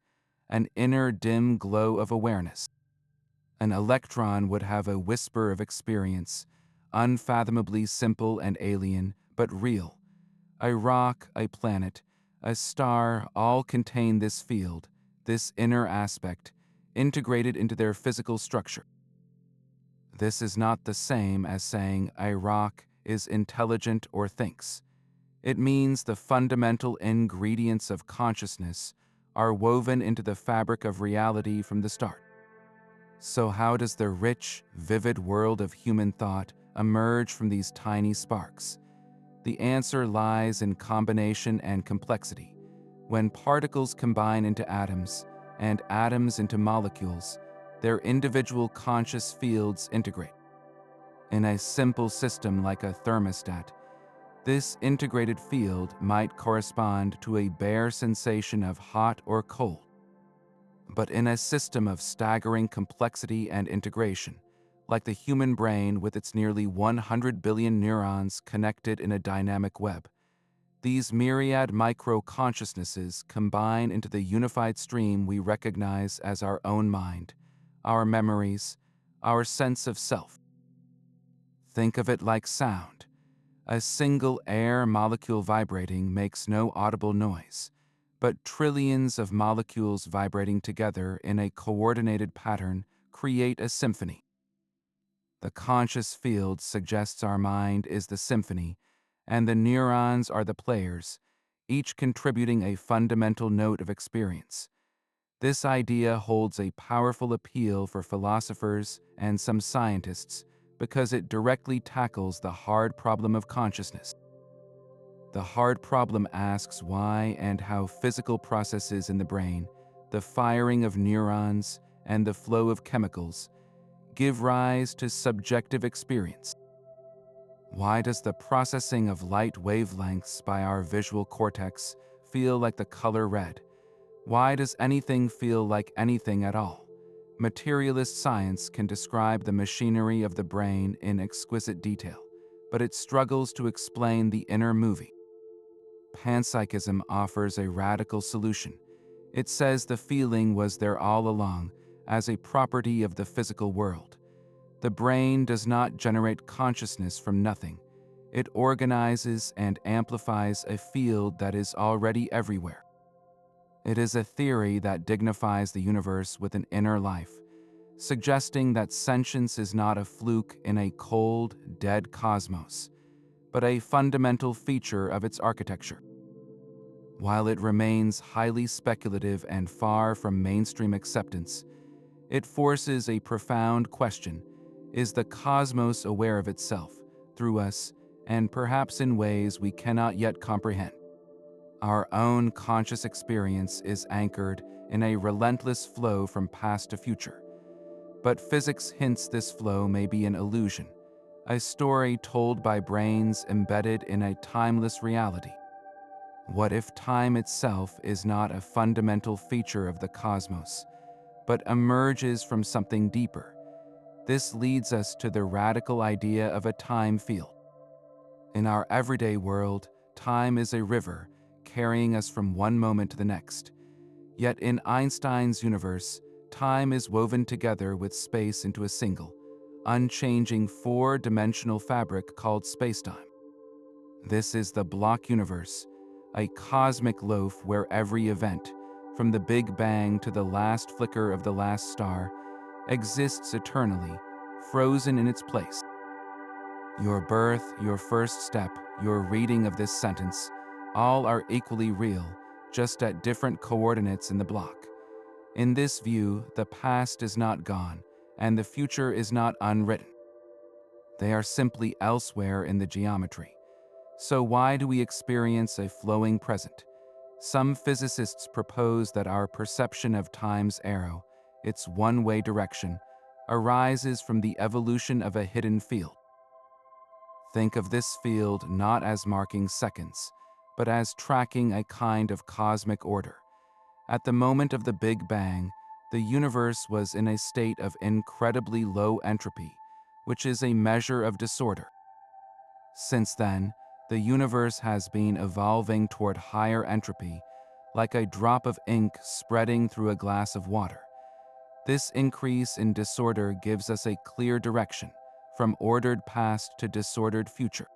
an inner dim glow of awareness. An electron would have a whisper of experience, unfathomably simple and alien, but real. A rock, a planet, a star all contain this field, this inner aspect, integrated into their physical structure. This is not the same as saying a rock is intelligent or thinks. It means the fundamental ingredients of consciousness are woven into the fabric of reality from the start. So how does the rich, vivid world of human thought emerge from these tiny sparks? The answer lies in combination and complexity. When particles combine into atoms, and atoms into molecules, their individual conscious fields integrate. In a simple system like a thermostat, this integrated field might correspond to a bare sensation of hot or cold. But in a system of staggering complexity and integration, like the human brain with its nearly 100 billion neurons connected in a dynamic web, these myriad micro-consciousnesses combine into the unified stream we recognize as our own mind, our memories, our sense of self. Think of it like sound. A single air molecule vibrating makes no audible noise, but trillions of molecules vibrating together in a coordinated pattern create a symphony. The conscious field suggests our mind is the symphony, and the neurons are the players, each contributing a fundamental note of experience. This idea holds a powerful appeal for philosophers and some scientists because it directly tackles the hard problem of consciousness. The hard problem asks why and how physical processes in the brain, the firing of neurons and the flow of chemicals, give rise to subjective experience. Why does the processing of light wavelengths by our visual cortex feel like the color red? Why does anything feel like anything at all? Materialist science can describe the machinery of the brain in exquisite detail, but it struggles to explain the inner movie. Panpsychism offers a radical solution. It says the feeling was there all along, as a property of the physical world. The brain does not generate consciousness from nothing. It organizes and amplifies a field that is already everywhere. It is a theory that dignifies the universe with an inner life, suggesting that sentience is not a fluke in a cold, dead cosmos, but a fundamental feature of its architecture. While it remains highly speculative and far from mainstream acceptance, it forces a profound question: is the cosmos aware of itself, through us, and perhaps in ways we cannot yet comprehend? Our own conscious experience is anchored in a relentless flow from past to future. But physics hints this flow may be an illusion, a story told by brains embedded in a timeless reality. What if time itself is not a fundamental feature of the cosmos, but emerges from something deeper, This leads us to the radical idea of a time field. In our everyday world, time is a river, carrying us from one moment to the next. Yet in Einstein's universe, time is woven together with space into a single, unchanging four-dimensional fabric called spacetime. This is the block universe, a cosmic loaf where every event, from the Big Bang to the last flicker of the last star, exists eternally, frozen in its place. Your birth, your first step, your reading of this sentence, all are equally real, just at different coordinates in the block. In this view, the past is not gone, and the future is not unwritten. They are simply elsewhere in the geometry. So why do we experience a flowing present? Some physicists propose that our perception of time's arrow, its one-way direction, arises from the evolution of a hidden field. Think of this field not as marking seconds, but as tracking a kind of cosmic order. At the moment of the Big Bang, the universe was in a state of incredibly low entropy, which is a measure of disorder. Since then, the universe has been evolving toward higher entropy, like a drop of ink spreading through a glass of water. This increase in disorder gives us a clear direction, from ordered past to disordered future.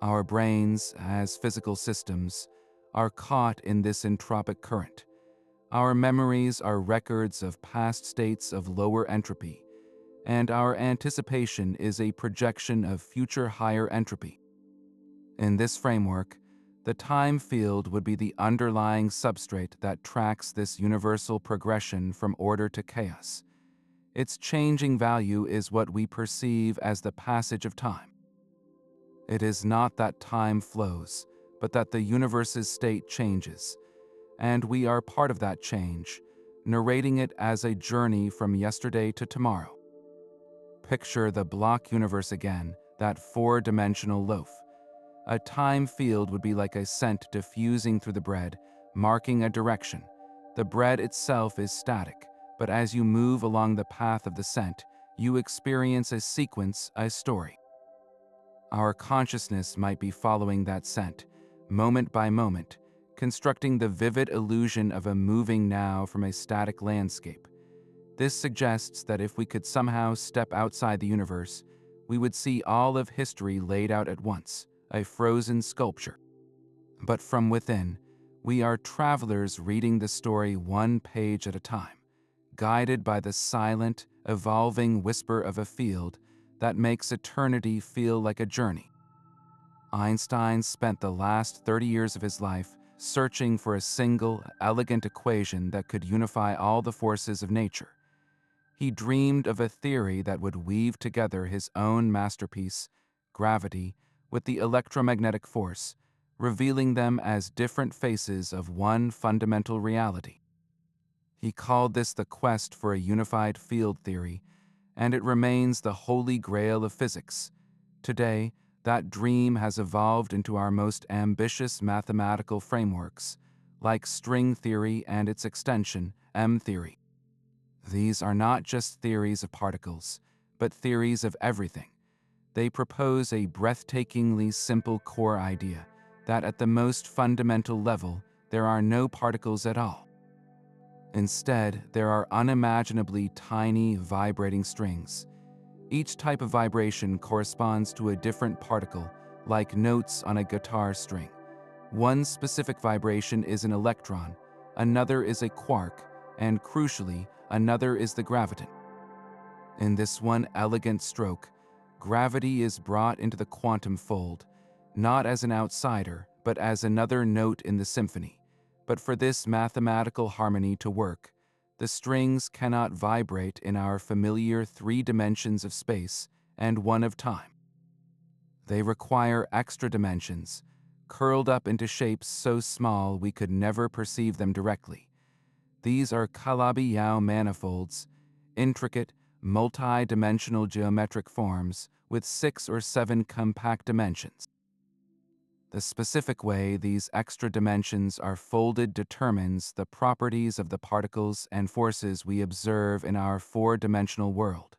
Our brains, as physical systems, are caught in this entropic current. Our memories are records of past states of lower entropy, and our anticipation is a projection of future higher entropy. In this framework, the time field would be the underlying substrate that tracks this universal progression from order to chaos. Its changing value is what we perceive as the passage of time. It is not that time flows, but that the universe's state changes, and we are part of that change, narrating it as a journey from yesterday to tomorrow. Picture the block universe again, that four-dimensional loaf. A time field would be like a scent diffusing through the bread, marking a direction. The bread itself is static, but as you move along the path of the scent, you experience a sequence, a story. Our consciousness might be following that scent, moment by moment, constructing the vivid illusion of a moving now from a static landscape. This suggests that if we could somehow step outside the universe, we would see all of history laid out at once, a frozen sculpture. But from within, we are travelers reading the story one page at a time, guided by the silent, evolving whisper of a field that makes eternity feel like a journey. Einstein spent the last 30 years of his life searching for a single, elegant equation that could unify all the forces of nature. He dreamed of a theory that would weave together his own masterpiece, gravity, with the electromagnetic force, revealing them as different faces of one fundamental reality. He called this the quest for a unified field theory, and it remains the holy grail of physics. Today, that dream has evolved into our most ambitious mathematical frameworks, like string theory and its extension, M-theory. These are not just theories of particles, but theories of everything. They propose a breathtakingly simple core idea that at the most fundamental level, there are no particles at all. Instead, there are unimaginably tiny vibrating strings. Each type of vibration corresponds to a different particle, like notes on a guitar string. One specific vibration is an electron, another is a quark, and crucially, another is the graviton. In this one elegant stroke, gravity is brought into the quantum fold, not as an outsider, but as another note in the symphony. But for this mathematical harmony to work, the strings cannot vibrate in our familiar 3 dimensions of space and one of time. They require extra dimensions, curled up into shapes so small we could never perceive them directly. These are Calabi-Yau manifolds, intricate, multi-dimensional geometric forms with 6 or 7 compact dimensions. The specific way these extra dimensions are folded determines the properties of the particles and forces we observe in our 4-dimensional world.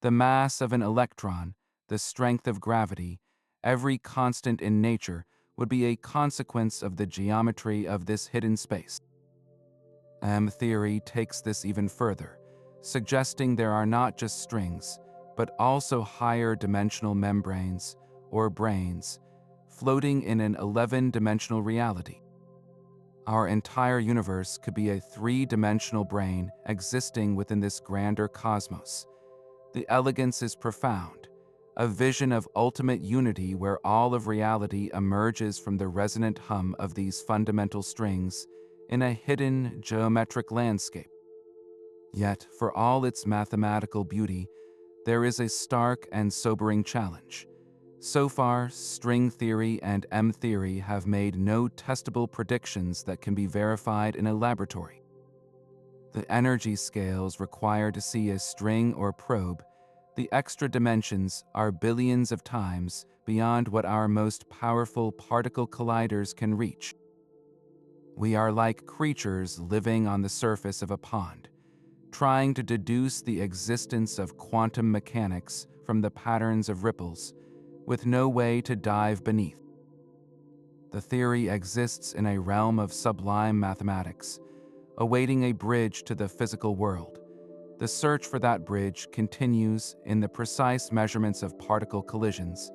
The mass of an electron, the strength of gravity, every constant in nature would be a consequence of the geometry of this hidden space. M-theory takes this even further, suggesting there are not just strings, but also higher dimensional membranes, or branes, floating in an 11-dimensional reality. Our entire universe could be a 3-dimensional brane existing within this grander cosmos. The elegance is profound, a vision of ultimate unity where all of reality emerges from the resonant hum of these fundamental strings in a hidden geometric landscape. Yet, for all its mathematical beauty, there is a stark and sobering challenge. So far, string theory and M-theory have made no testable predictions that can be verified in a laboratory. The energy scales required to see a string or probe, the extra dimensions, are billions of times beyond what our most powerful particle colliders can reach. We are like creatures living on the surface of a pond, trying to deduce the existence of quantum mechanics from the patterns of ripples, with no way to dive beneath. The theory exists in a realm of sublime mathematics, awaiting a bridge to the physical world. The search for that bridge continues in the precise measurements of particle collisions,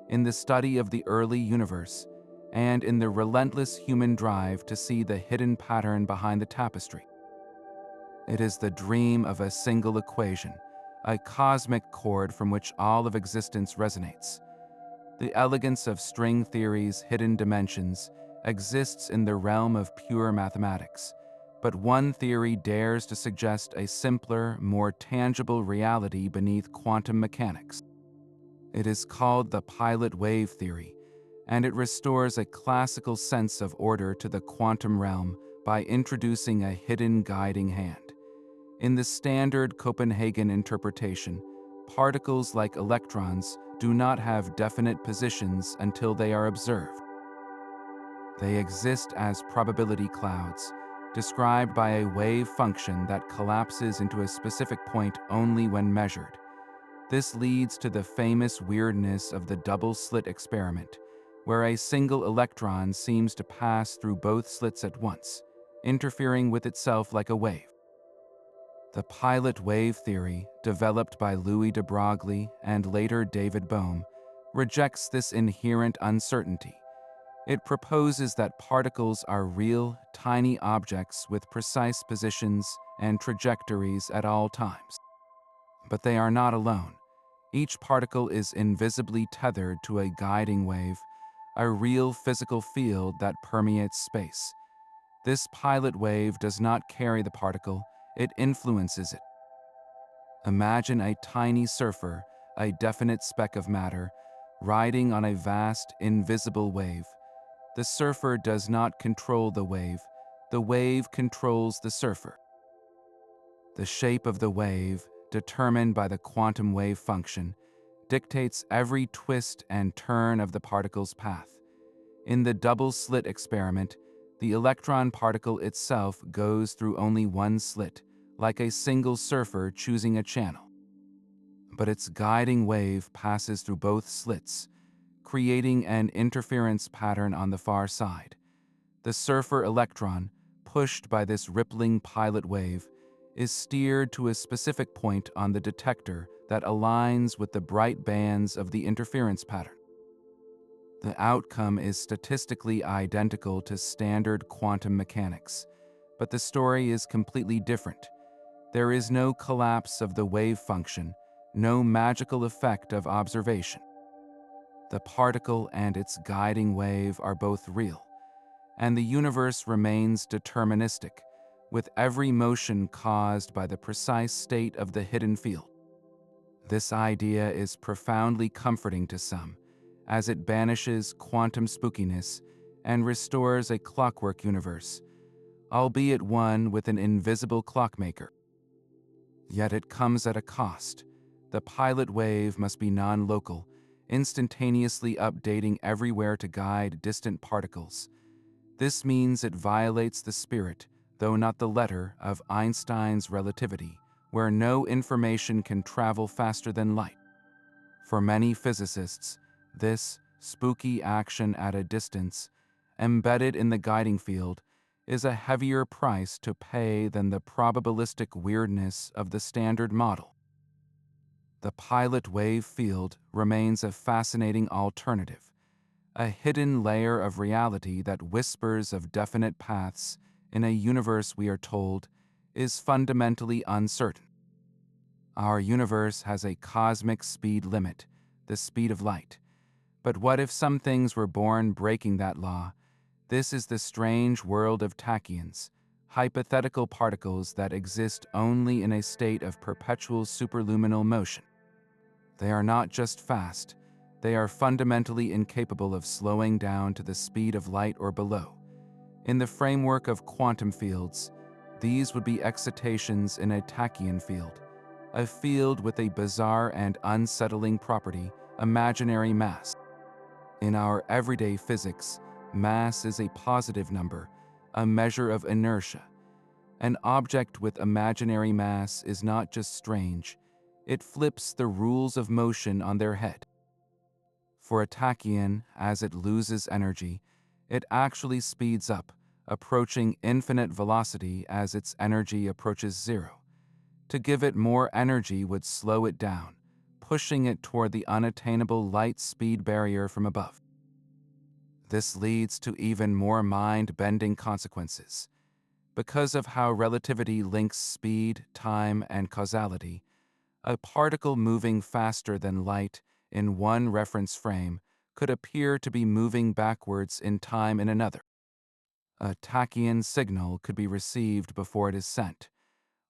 in the study of the early universe, and in the relentless human drive to see the hidden pattern behind the tapestry. It is the dream of a single equation, a cosmic chord from which all of existence resonates. The elegance of string theory's hidden dimensions exists in the realm of pure mathematics, but one theory dares to suggest a simpler, more tangible reality beneath quantum mechanics. It is called the pilot wave theory, and it restores a classical sense of order to the quantum realm by introducing a hidden guiding hand. In the standard Copenhagen interpretation, particles like electrons do not have definite positions until they are observed. They exist as probability clouds, described by a wave function that collapses into a specific point only when measured. This leads to the famous weirdness of the double-slit experiment, where a single electron seems to pass through both slits at once, interfering with itself like a wave. The pilot wave theory, developed by Louis de Broglie and later David Bohm, rejects this inherent uncertainty. It proposes that particles are real, tiny objects with precise positions and trajectories at all times. But they are not alone. Each particle is invisibly tethered to a guiding wave, a real physical field that permeates space. This pilot wave does not carry the particle, it influences it. Imagine a tiny surfer, a definite speck of matter, riding on a vast, invisible wave. The surfer does not control the wave controls the surfer. The shape of the wave, determined by the quantum wave function, dictates every twist and turn of the particle's path. In the double-slit experiment, the electron particle itself goes through only one slit, like a single surfer choosing a channel. But its guiding wave passes through both slits, creating an interference pattern on the far side. The surfer electron, pushed by this rippling pilot wave, is steered to a specific point on the detector that aligns with the bright bands of the interference pattern. The outcome is statistically identical to standard quantum mechanics, but the story is completely different. There is no collapse of the wave function, no magical effect of observation. The particle and its guiding wave are both real, and the universe remains deterministic, with every motion caused by the precise state of the hidden field. This idea is profoundly comforting to some, as it banishes quantum spookiness and restores a clockwork universe, albeit one with an invisible clockmaker. Yet it comes at a cost. The pilot wave must be non-local, instantaneously updating everywhere to guide distant particles. This means it violates the spirit, though not the letter, of Einstein's relativity, where no information can travel faster than light. For many physicists, this spooky action at a distance, embedded in the guiding field, is a heavier price to pay than the probabilistic weirdness of the standard model. The pilot wave field remains a fascinating alternative, a hidden layer of reality that whispers of definite paths in a universe we are told is fundamentally uncertain. Our universe has a cosmic speed limit, the speed of light. But what if some things were born breaking that law? This is the strange world of tachyons, hypothetical particles that exist only in a state of perpetual superluminal motion. They are not just fast, they are fundamentally incapable of slowing down to the speed of light or below. In the framework of quantum fields, these would be excitations in a tachyon field, a field with a bizarre and unsettling property, imaginary mass. In our everyday physics, mass is a positive number, a measure of inertia. An object with imaginary mass is not just strange, it flips the rules of motion on their head. For a tachyon, as it loses energy, it actually speeds up, approaching infinite velocity as its energy approaches zero. To give it more energy would slow it down, pushing it toward the unattainable light speed barrier from above. This leads to even more mind-bending consequences. Because of how relativity links speed, time, and causality, a particle moving faster than light in one reference frame could appear to be moving backwards in time in another. A tachyon signal could be received before it is sent,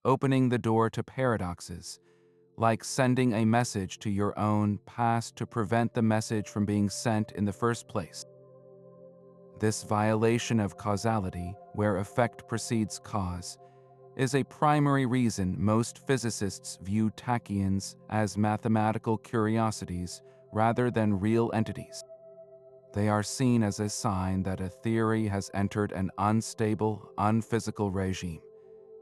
opening the door to paradoxes, like sending a message to your own past to prevent the message from being sent in the first place. This violation of causality, where effect precedes cause, is a primary reason most physicists view tachyons as mathematical curiosities rather than real entities. They are seen as a sign that a theory has entered an unstable, unphysical regime.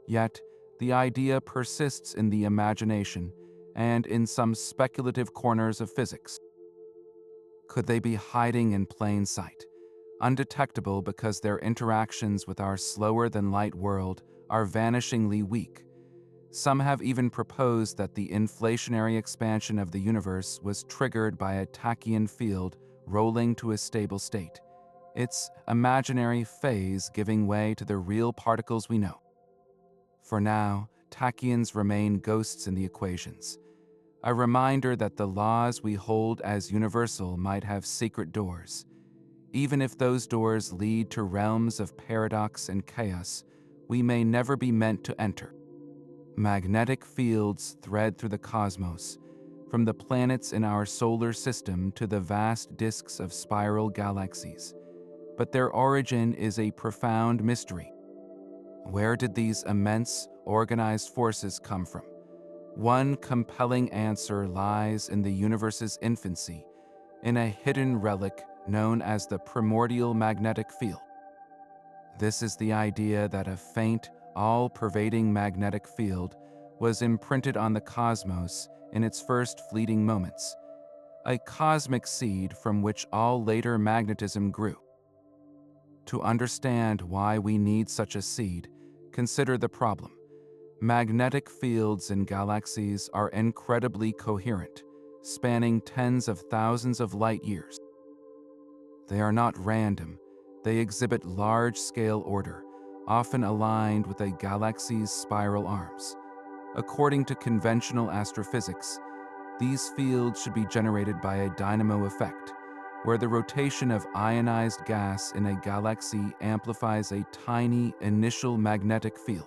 Yet, the idea persists in the imagination and in some speculative corners of physics. Could they be hiding in plain sight, undetectable because their interactions with our slower-than-light world are vanishingly weak? Some have even proposed that the inflationary expansion of the universe was triggered by a tachyon field rolling to a stable state, its imaginary phase giving way to the real particles we know. For now, tachyons remain ghosts in the equations, a reminder that the laws we hold as universal might have secret doors. Even if those doors lead to realms of paradox and chaos, we may never be meant to enter. Magnetic fields thread through the cosmos, from the planets in our solar system to the vast disks of spiral galaxies. But their origin is a profound mystery. Where did these immense, organized forces come from? One compelling answer lies in the universe's infancy, in a hidden relic known as the primordial magnetic field. This is the idea that a faint, all-pervading magnetic field was imprinted on the cosmos in its first fleeting moments, a cosmic seed from which all later magnetism grew. To understand why we need such a seed, consider the problem. Magnetic fields in galaxies are incredibly coherent, spanning tens of thousands of light years. They are not random. They exhibit large-scale order, often aligned with a galaxy's spiral arms. According to conventional astrophysics, these fields should be generated by a dynamo effect, where the rotation of ionized gas in a galaxy amplifies a tiny initial magnetic field.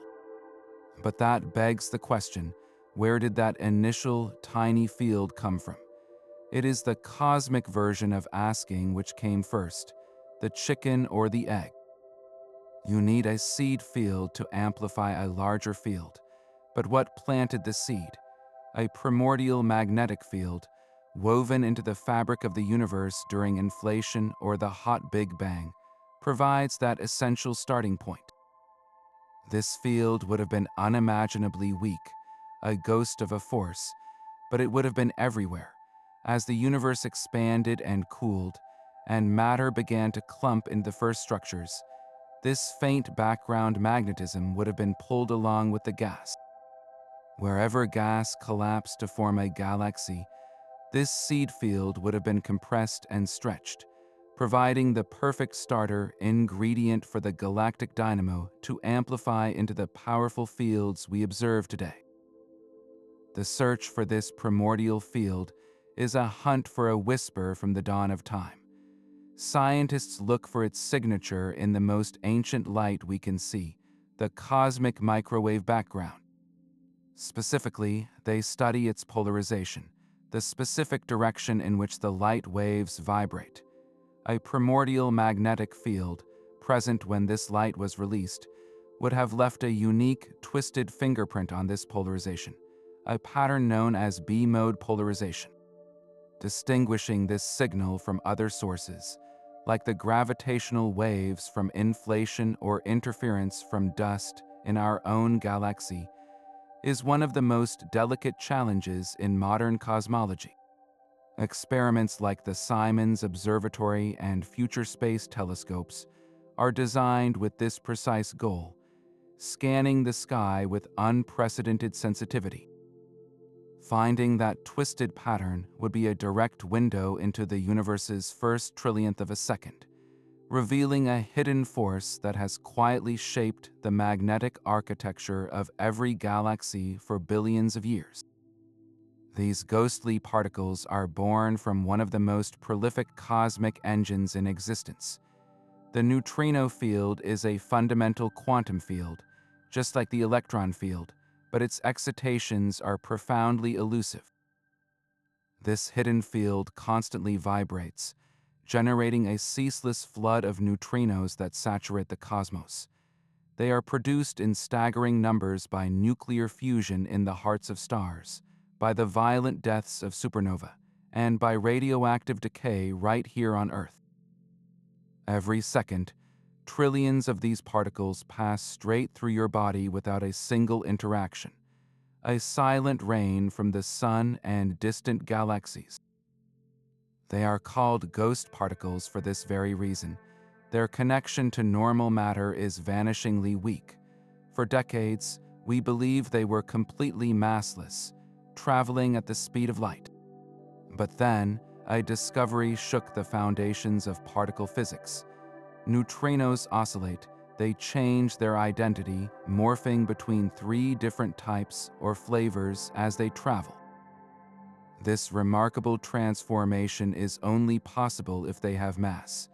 But that begs the question, where did that initial tiny field come from? It is the cosmic version of asking which came first, the chicken or the egg. You need a seed field to amplify a larger field. But what planted the seed? A primordial magnetic field, woven into the fabric of the universe during inflation or the hot Big Bang, provides that essential starting point. This field would have been unimaginably weak, a ghost of a force, but it would have been everywhere. As the universe expanded and cooled, and matter began to clump into the first structures, this faint background magnetism would have been pulled along with the gas. Wherever gas collapsed to form a galaxy, this seed field would have been compressed and stretched, providing the perfect starter ingredient for the galactic dynamo to amplify into the powerful fields we observe today. The search for this primordial field is a hunt for a whisper from the dawn of time. Scientists look for its signature in the most ancient light we can see, the cosmic microwave background. Specifically, they study its polarization, the specific direction in which the light waves vibrate. A primordial magnetic field, present when this light was released, would have left a unique, twisted fingerprint on this polarization, a pattern known as B-mode polarization. Distinguishing this signal from other sources, like the gravitational waves from inflation or interference from dust in our own galaxy, is one of the most delicate challenges in modern cosmology. Experiments like the Simons Observatory and future space telescopes are designed with this precise goal, scanning the sky with unprecedented sensitivity. Finding that twisted pattern would be a direct window into the universe's first trillionth of a second, revealing a hidden force that has quietly shaped the magnetic architecture of every galaxy for billions of years. These ghostly particles are born from one of the most prolific cosmic engines in existence. The neutrino field is a fundamental quantum field, just like the electron field, but its excitations are profoundly elusive. This hidden field constantly vibrates, generating a ceaseless flood of neutrinos that saturate the cosmos. They are produced in staggering numbers by nuclear fusion in the hearts of stars, by the violent deaths of supernova, and by radioactive decay right here on Earth. Every second, trillions of these particles pass straight through your body without a single interaction, a silent rain from the sun and distant galaxies. They are called ghost particles for this very reason. Their connection to normal matter is vanishingly weak. For decades, we believed they were completely massless, traveling at the speed of light. But then, a discovery shook the foundations of particle physics. Neutrinos oscillate, they change their identity, morphing between three different types or flavors as they travel. This remarkable transformation is only possible if they have mass.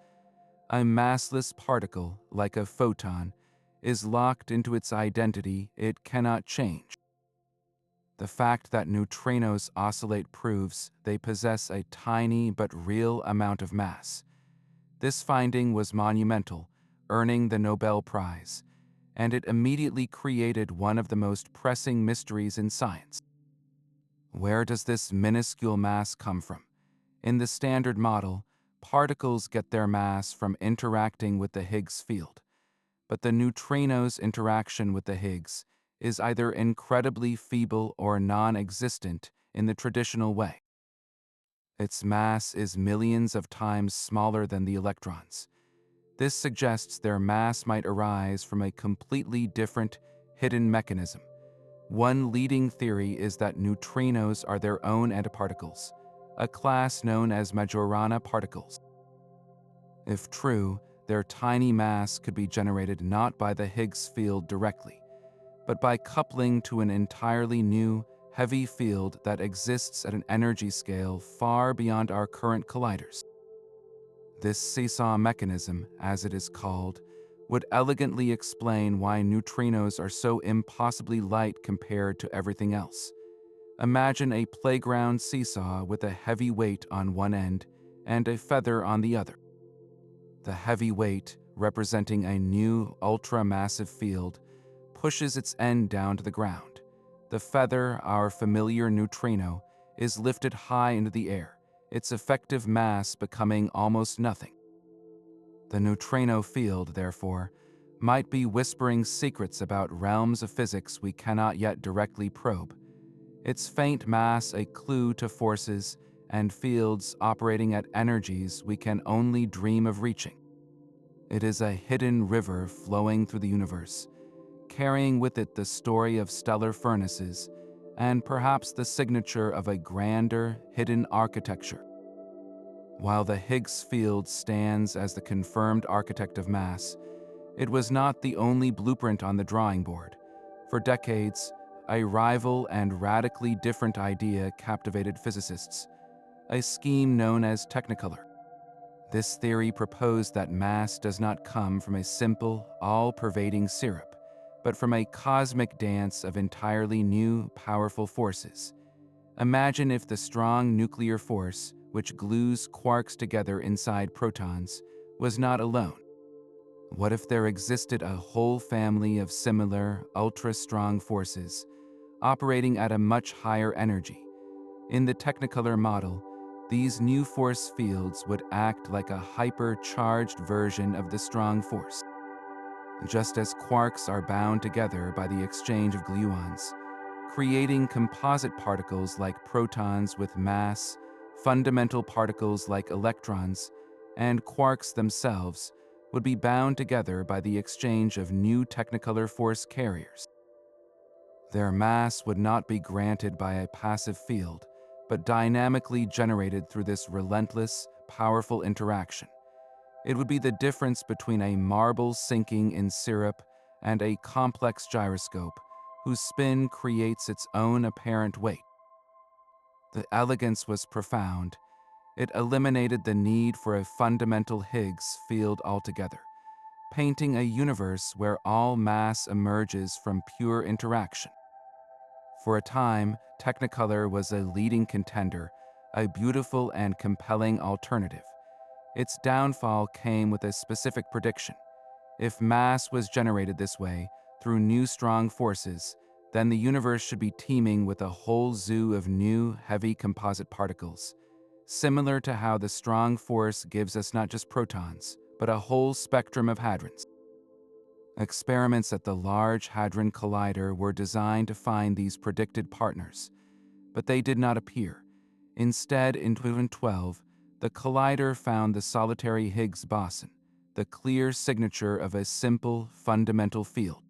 A massless particle, like a photon, is locked into its identity it cannot change. The fact that neutrinos oscillate proves they possess a tiny but real amount of mass. This finding was monumental, earning the Nobel Prize, and it immediately created one of the most pressing mysteries in science. Where does this minuscule mass come from? In the Standard Model, particles get their mass from interacting with the Higgs field, but the neutrino's interaction with the Higgs is either incredibly feeble or non-existent in the traditional way. Its mass is millions of times smaller than the electrons. This suggests their mass might arise from a completely different, hidden mechanism. One leading theory is that neutrinos are their own antiparticles, a class known as Majorana particles. If true, their tiny mass could be generated not by the Higgs field directly, but by coupling to an entirely new, heavy field that exists at an energy scale far beyond our current colliders. This seesaw mechanism, as it is called, would elegantly explain why neutrinos are so impossibly light compared to everything else. Imagine a playground seesaw with a heavy weight on one end and a feather on the other. The heavy weight, representing a new ultra-massive field, pushes its end down to the ground. The feather, our familiar neutrino, is lifted high into the air, its effective mass becoming almost nothing. The neutrino field, therefore, might be whispering secrets about realms of physics we cannot yet directly probe, its faint mass a clue to forces and fields operating at energies we can only dream of reaching. It is a hidden river flowing through the universe, carrying with it the story of stellar furnaces and perhaps the signature of a grander, hidden architecture. While the Higgs field stands as the confirmed architect of mass, it was not the only blueprint on the drawing board. For decades, a rival and radically different idea captivated physicists, a scheme known as Technicolor. This theory proposed that mass does not come from a simple, all-pervading syrup, but from a cosmic dance of entirely new, powerful forces. Imagine if the strong nuclear force, which glues quarks together inside protons, was not alone. What if there existed a whole family of similar, ultra-strong forces, operating at a much higher energy? In the Technicolor model, these new force fields would act like a hyper-charged version of the strong force. Just as quarks are bound together by the exchange of gluons, creating composite particles like protons with mass, fundamental particles like electrons, and quarks themselves would be bound together by the exchange of new Technicolor force carriers. Their mass would not be granted by a passive field, but dynamically generated through this relentless, powerful interaction. It would be the difference between a marble sinking in syrup and a complex gyroscope whose spin creates its own apparent weight. The elegance was profound. It eliminated the need for a fundamental Higgs field altogether, painting a universe where all mass emerges from pure interaction. For a time, Technicolor was a leading contender, a beautiful and compelling alternative. Its downfall came with a specific prediction. If mass was generated this way, through new strong forces, then the universe should be teeming with a whole zoo of new, heavy composite particles, similar to how the strong force gives us not just protons, but a whole spectrum of hadrons. Experiments at the Large Hadron Collider were designed to find these predicted partners, but they did not appear. Instead, in 2012, the collider found the solitary Higgs boson, the clear signature of a simple, fundamental field.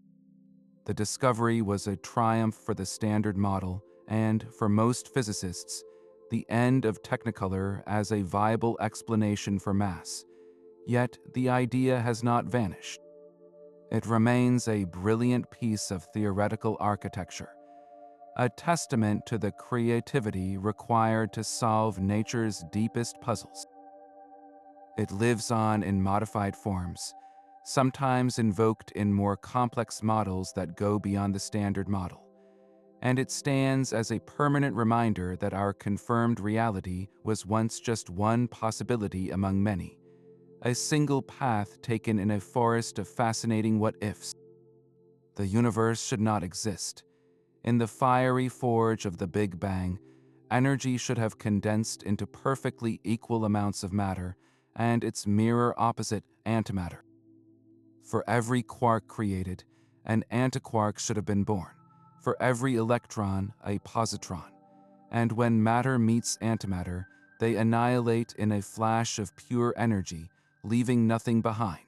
The discovery was a triumph for the Standard Model and, for most physicists, the end of Technicolor as a viable explanation for mass. Yet, the idea has not vanished. It remains a brilliant piece of theoretical architecture, a testament to the creativity required to solve nature's deepest puzzles. It lives on in modified forms, sometimes invoked in more complex models that go beyond the Standard Model, and it stands as a permanent reminder that our confirmed reality was once just one possibility among many, a single path taken in a forest of fascinating what-ifs. The universe should not exist. In the fiery forge of the Big Bang, energy should have condensed into perfectly equal amounts of matter and its mirror opposite, antimatter. For every quark created, an antiquark should have been born. For every electron, a positron. And when matter meets antimatter, they annihilate in a flash of pure energy, leaving nothing behind.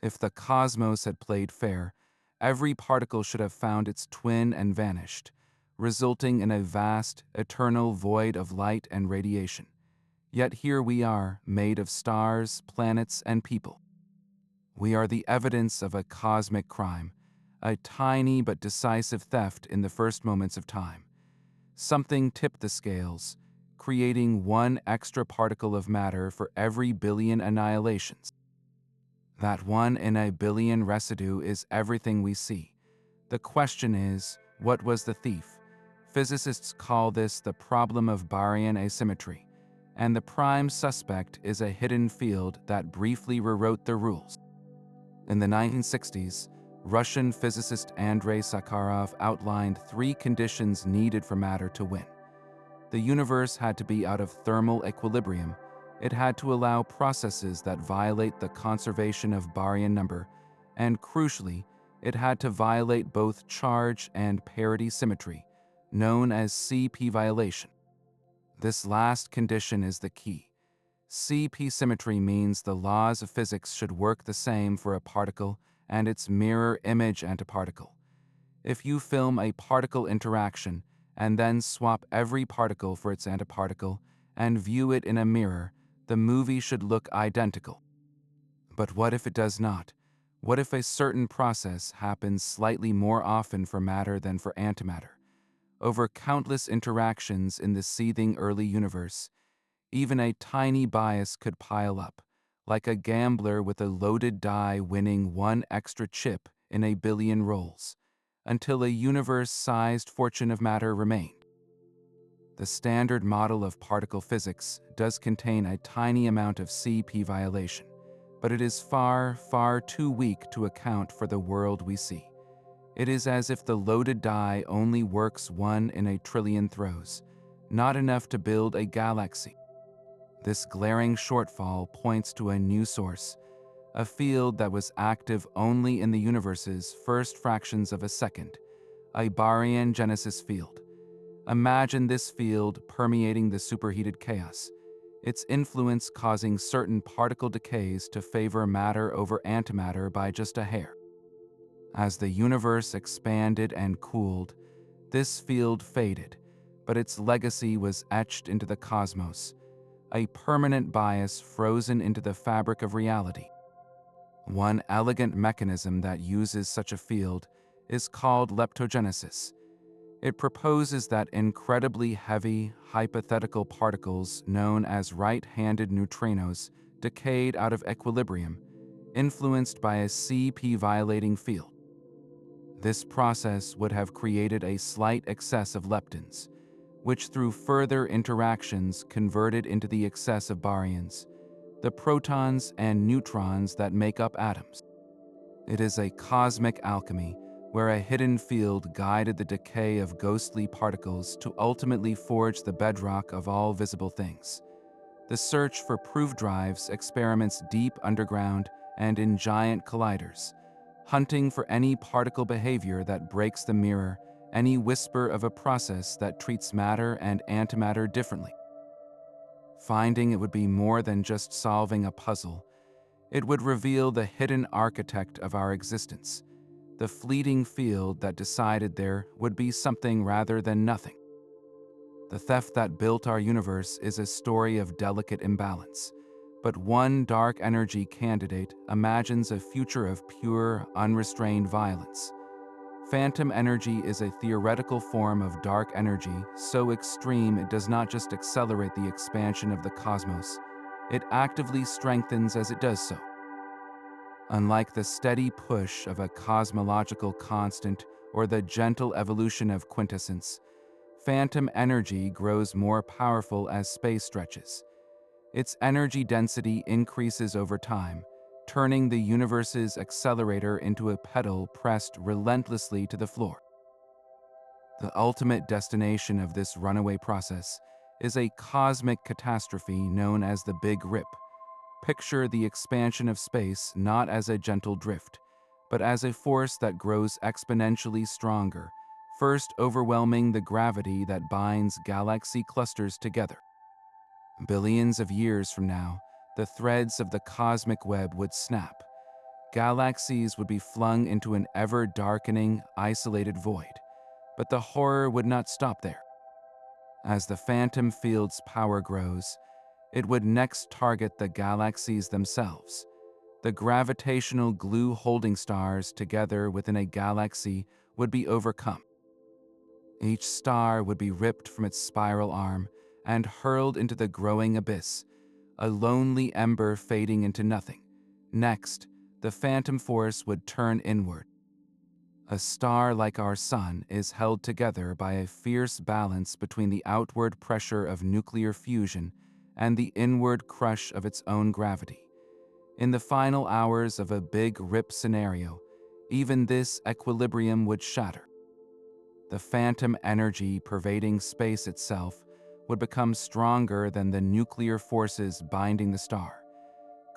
If the cosmos had played fair, every particle should have found its twin and vanished, resulting in a vast, eternal void of light and radiation. Yet here we are, made of stars, planets, and people. We are the evidence of a cosmic crime, a tiny but decisive theft in the first moments of time. Something tipped the scales, creating one extra particle of matter for every billion annihilations. That one in a billion residue is everything we see. The question is, what was the thief? Physicists call this the problem of baryon asymmetry, and the prime suspect is a hidden field that briefly rewrote the rules. In the 1960s, Russian physicist Andrei Sakharov outlined 3 conditions needed for matter to win. The universe had to be out of thermal equilibrium. It had to allow processes that violate the conservation of baryon number, and crucially, it had to violate both charge and parity symmetry, known as CP violation. This last condition is the key. CP symmetry means the laws of physics should work the same for a particle and its mirror image antiparticle. If you film a particle interaction and then swap every particle for its antiparticle and view it in a mirror, the movie should look identical. But what if it does not? What if a certain process happens slightly more often for matter than for antimatter? Over countless interactions in the seething early universe, even a tiny bias could pile up, like a gambler with a loaded die winning one extra chip in a billion rolls, until a universe-sized fortune of matter remained. The standard model of particle physics does contain a tiny amount of CP violation, but it is far, far too weak to account for the world we see. It is as if the loaded die only works one in a trillion throws, not enough to build a galaxy. This glaring shortfall points to a new source, a field that was active only in the universe's first fractions of a second, a Baryon genesis field. Imagine this field permeating the superheated chaos, its influence causing certain particle decays to favor matter over antimatter by just a hair. As the universe expanded and cooled, this field faded, but its legacy was etched into the cosmos, a permanent bias frozen into the fabric of reality. One elegant mechanism that uses such a field is called leptogenesis. It proposes that incredibly heavy, hypothetical particles known as right-handed neutrinos decayed out of equilibrium, influenced by a CP-violating field. This process would have created a slight excess of leptons, which through further interactions converted into the excess of baryons, the protons and neutrons that make up atoms. It is a cosmic alchemy where a hidden field guided the decay of ghostly particles to ultimately forge the bedrock of all visible things. The search for proof drives experiments deep underground and in giant colliders, hunting for any particle behavior that breaks the mirror, any whisper of a process that treats matter and antimatter differently. Finding it would be more than just solving a puzzle. It would reveal the hidden architect of our existence, the fleeting field that decided there would be something rather than nothing. The theft that built our universe is a story of delicate imbalance, but one dark energy candidate imagines a future of pure, unrestrained violence. Phantom energy is a theoretical form of dark energy so extreme it does not just accelerate the expansion of the cosmos, it actively strengthens as it does so. Unlike the steady push of a cosmological constant or the gentle evolution of quintessence, phantom energy grows more powerful as space stretches. Its energy density increases over time, turning the universe's accelerator into a pedal pressed relentlessly to the floor. The ultimate destination of this runaway process is a cosmic catastrophe known as the Big Rip. Picture the expansion of space not as a gentle drift, but as a force that grows exponentially stronger, first overwhelming the gravity that binds galaxy clusters together. Billions of years from now, the threads of the cosmic web would snap. Galaxies would be flung into an ever-darkening, isolated void. But the horror would not stop there. As the phantom field's power grows, it would next target the galaxies themselves. The gravitational glue holding stars together within a galaxy would be overcome. Each star would be ripped from its spiral arm and hurled into the growing abyss, a lonely ember fading into nothing. Next, the phantom force would turn inward. A star like our Sun is held together by a fierce balance between the outward pressure of nuclear fusion and the inward crush of its own gravity. In the final hours of a Big Rip scenario, even this equilibrium would shatter. The phantom energy pervading space itself would become stronger than the nuclear forces binding the star,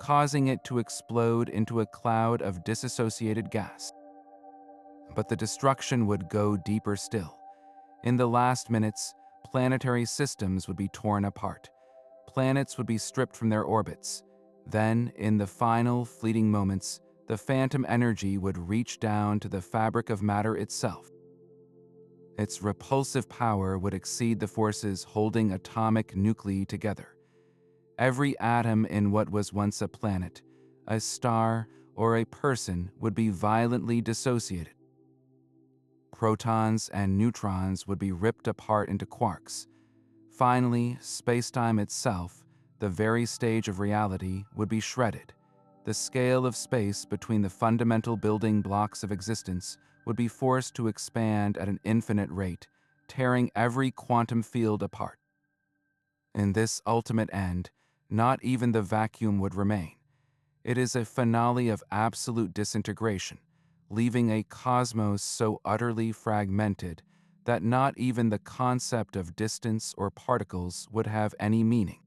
causing it to explode into a cloud of disassociated gas. But the destruction would go deeper still. In the last minutes, planetary systems would be torn apart. Planets would be stripped from their orbits. Then, in the final, fleeting moments, the phantom energy would reach down to the fabric of matter itself. Its repulsive power would exceed the forces holding atomic nuclei together. Every atom in what was once a planet, a star, or a person would be violently dissociated. Protons and neutrons would be ripped apart into quarks. Finally, spacetime itself, the very stage of reality, would be shredded. The scale of space between the fundamental building blocks of existence would be forced to expand at an infinite rate, tearing every quantum field apart. In this ultimate end, not even the vacuum would remain. It is a finale of absolute disintegration, leaving a cosmos so utterly fragmented that not even the concept of distance or particles would have any meaning.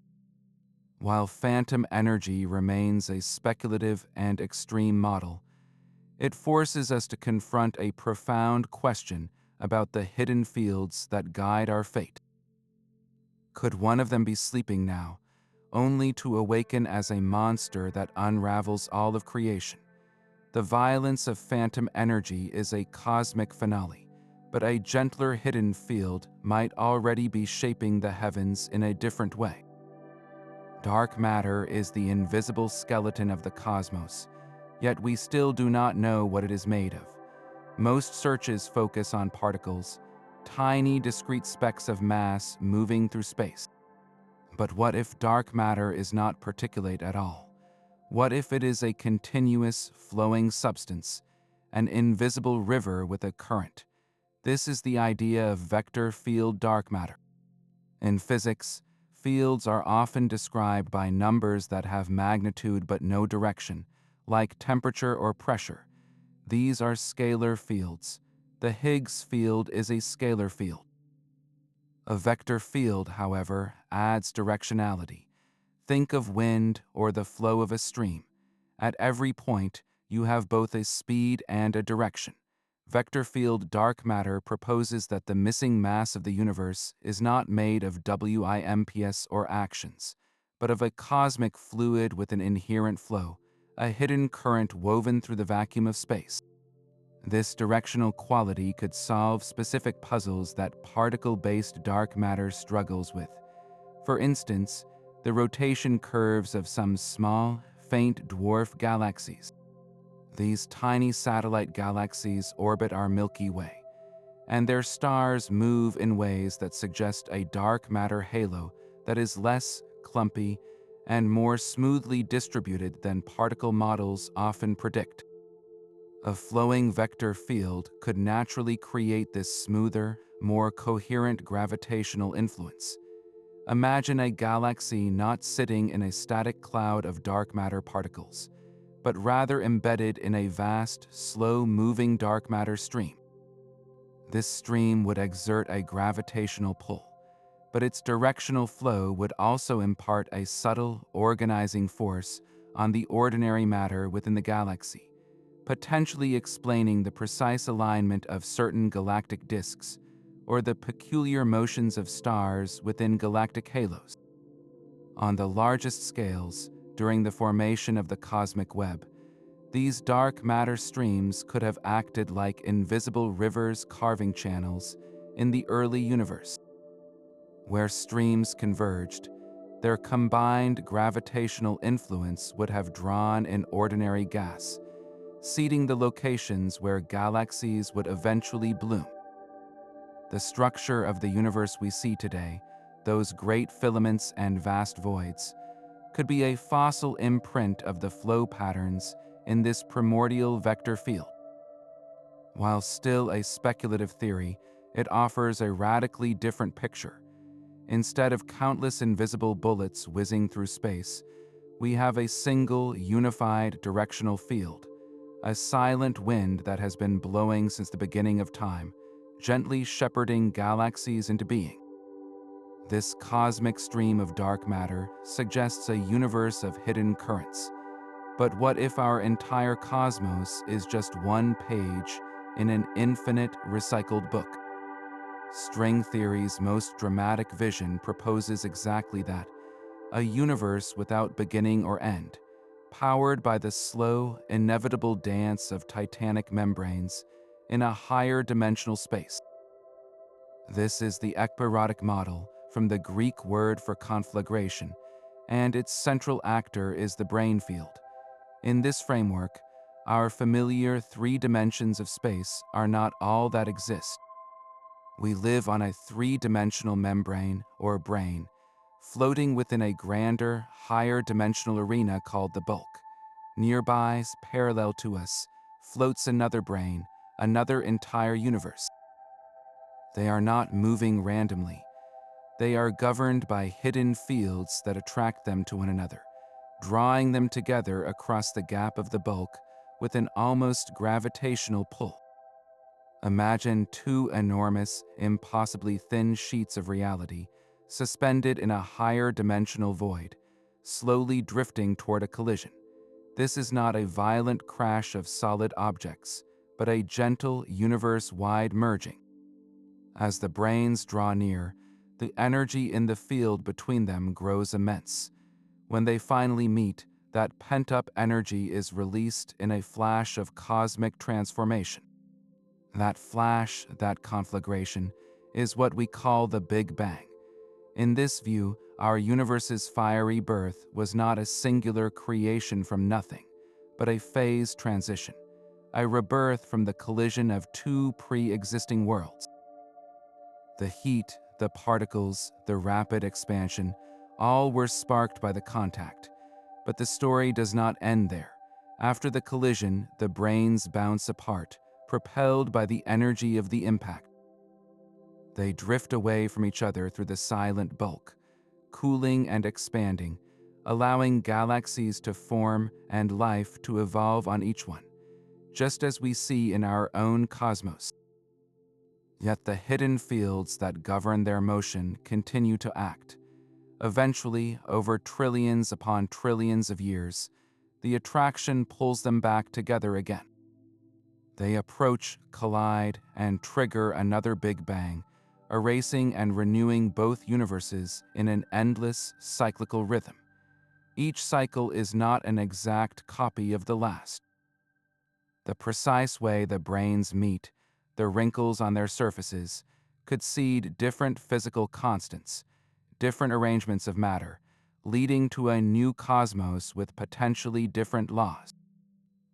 While phantom energy remains a speculative and extreme model, it forces us to confront a profound question about the hidden fields that guide our fate. Could one of them be sleeping now, only to awaken as a monster that unravels all of creation? The violence of phantom energy is a cosmic finale, but a gentler hidden field might already be shaping the heavens in a different way. Dark matter is the invisible skeleton of the cosmos, yet we still do not know what it is made of. Most searches focus on particles, tiny discrete specks of mass moving through space. But what if dark matter is not particulate at all? What if it is a continuous, flowing substance, an invisible river with a current? This is the idea of vector field dark matter. In physics, fields are often described by numbers that have magnitude but no direction, like temperature or pressure. These are scalar fields. The Higgs field is a scalar field. A vector field, however, adds directionality. Think of wind or the flow of a stream. At every point, you have both a speed and a direction. Vector field dark matter proposes that the missing mass of the universe is not made of WIMPs or actions, but of a cosmic fluid with an inherent flow, a hidden current woven through the vacuum of space. This directional quality could solve specific puzzles that particle-based dark matter struggles with. For instance, the rotation curves of some small, faint dwarf galaxies. These tiny satellite galaxies orbit our Milky Way, and their stars move in ways that suggest a dark matter halo that is less clumpy and more smoothly distributed than particle models often predict. A flowing vector field could naturally create this smoother, more coherent gravitational influence. Imagine a galaxy not sitting in a static cloud of dark matter particles, but rather embedded in a vast, slow-moving dark matter stream. This stream would exert a gravitational pull, but its directional flow would also impart a subtle, organizing force on the ordinary matter within the galaxy, potentially explaining the precise alignment of certain galactic disks or the peculiar motions of stars within galactic halos. On the largest scales, during the formation of the cosmic web, these dark matter streams could have acted like invisible rivers carving channels in the early universe. Where streams converged, their combined gravitational influence would have drawn in ordinary gas, seeding the locations where galaxies would eventually bloom. The structure of the universe we see today, those great filaments and vast voids, could be a fossil imprint of the flow patterns in this primordial vector field. While still a speculative theory, it offers a radically different picture. Instead of countless invisible bullets whizzing through space, we have a single, unified directional field, a silent wind that has been blowing since the beginning of time, gently shepherding galaxies into being. This cosmic stream of dark matter suggests a universe of hidden currents. But what if our entire cosmos is just one page in an infinite recycled book? String theory's most dramatic vision proposes exactly that, a universe without beginning or end, powered by the slow, inevitable dance of titanic membranes in a higher dimensional space. This is the ekpyrotic model from the Greek word for conflagration, and its central actor is the brane field. In this framework, our familiar three dimensions of space are not all that exist. We live on a three-dimensional membrane, or brane, floating within a grander, higher dimensional arena called the bulk. Nearby, parallel to us, floats another brane, another entire universe. They are not moving randomly. They are governed by hidden fields that attract them to one another, drawing them together across the gap of the bulk with an almost gravitational pull. Imagine two enormous, impossibly thin sheets of reality suspended in a higher dimensional void, slowly drifting toward a collision. This is not a violent crash of solid objects, but a gentle, universe-wide merging. As the branes draw near, the energy in the field between them grows immense. When they finally meet, that pent-up energy is released in a flash of cosmic transformation. That flash, that conflagration, is what we call the Big Bang. In this view, our universe's fiery birth was not a singular creation from nothing, but a phase transition, a rebirth from the collision of two pre-existing worlds. The heat, the particles, the rapid expansion, all were sparked by the contact. But the story does not end there. After the collision, the branes bounce apart, propelled by the energy of the impact. They drift away from each other through the silent bulk, cooling and expanding, allowing galaxies to form and life to evolve on each one, just as we see in our own cosmos. Yet the hidden fields that govern their motion continue to act. Eventually, over trillions upon trillions of years, the attraction pulls them back together again. They approach, collide, and trigger another Big Bang, erasing and renewing both universes in an endless, cyclical rhythm. Each cycle is not an exact copy of the last. The precise way the branes meet, the wrinkles on their surfaces, could seed different physical constants, different arrangements of matter, leading to a new cosmos with potentially different laws.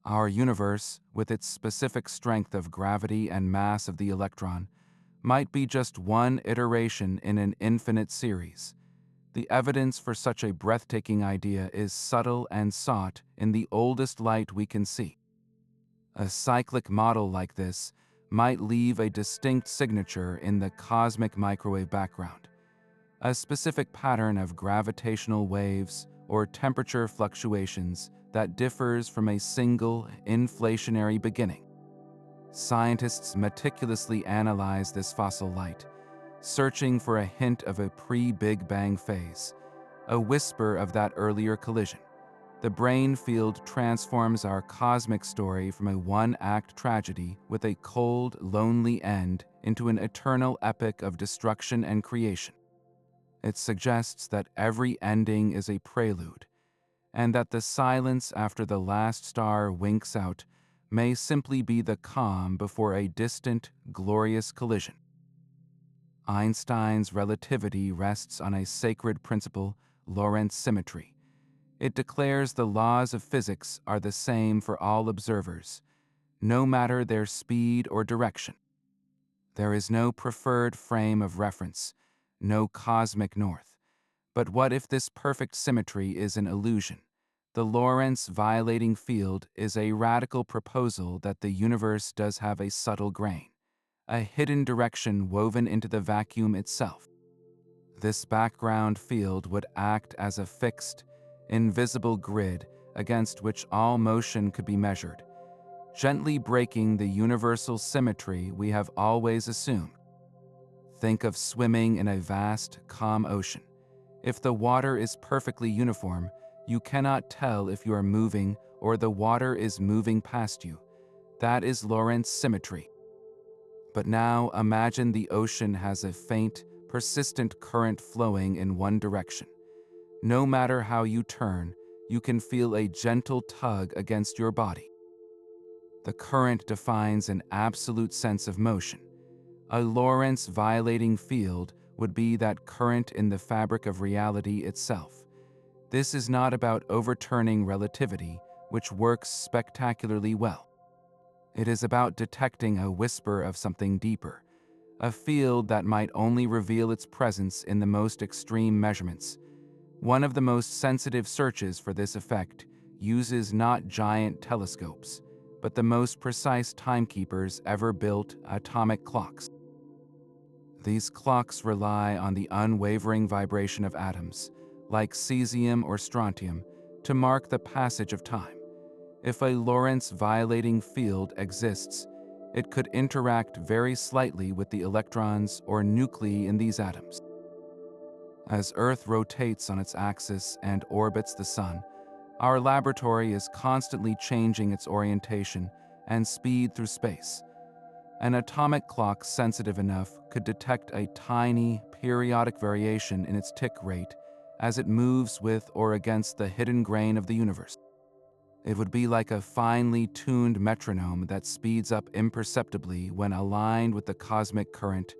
Our universe, with its specific strength of gravity and mass of the electron, might be just one iteration in an infinite series. The evidence for such a breathtaking idea is subtle and sought in the oldest light we can see. A cyclic model like this might leave a distinct signature in the cosmic microwave background, a specific pattern of gravitational waves or temperature fluctuations that differs from a single inflationary beginning. Scientists meticulously analyze this fossil light, searching for a hint of a pre-Big Bang phase, a whisper of that earlier collision. The brane field transforms our cosmic story from a one-act tragedy with a cold, lonely end into an eternal epic of destruction and creation. It suggests that every ending is a prelude, and that the silence after the last star winks out may simply be the calm before a distant, glorious collision. Einstein's relativity rests on a sacred principle, Lorentz symmetry. It declares the laws of physics are the same for all observers, no matter their speed or direction. There is no preferred frame of reference, no cosmic north. But what if this perfect symmetry is an illusion? The Lorentz violating field is a radical proposal that the universe does have a subtle grain, a hidden direction woven into the vacuum itself. This background field would act as a fixed, invisible grid against which all motion could be measured, gently breaking the universal symmetry we have always assumed. Think of swimming in a vast, calm ocean. If the water is perfectly uniform, you cannot tell if you are moving or the water is moving past you. That is Lorentz symmetry. But now imagine the ocean has a faint, persistent current flowing in one direction. No matter how you turn, you can feel a gentle tug against your body. The current defines an absolute sense of motion. A Lorentz violating field would be that current in the fabric of reality itself. This is not about overturning relativity, which works spectacularly well. It is about detecting a whisper of something deeper, a field that might only reveal its presence in the most extreme measurements. One of the most sensitive searches for this effect uses not giant telescopes, but the most precise timekeepers ever built, atomic clocks. These clocks rely on the unwavering vibration of atoms, like cesium or strontium, to mark the passage of time. If a Lorentz violating field exists, it could interact very slightly with the electrons or nuclei in these atoms. As Earth rotates on its axis and orbits the Sun, our laboratory is constantly changing its orientation and speed through space. An atomic clock sensitive enough could detect a tiny, periodic variation in its tick rate as it moves with or against the hidden grain of the universe. It would be like a finely tuned metronome that speeds up imperceptibly when aligned with the cosmic current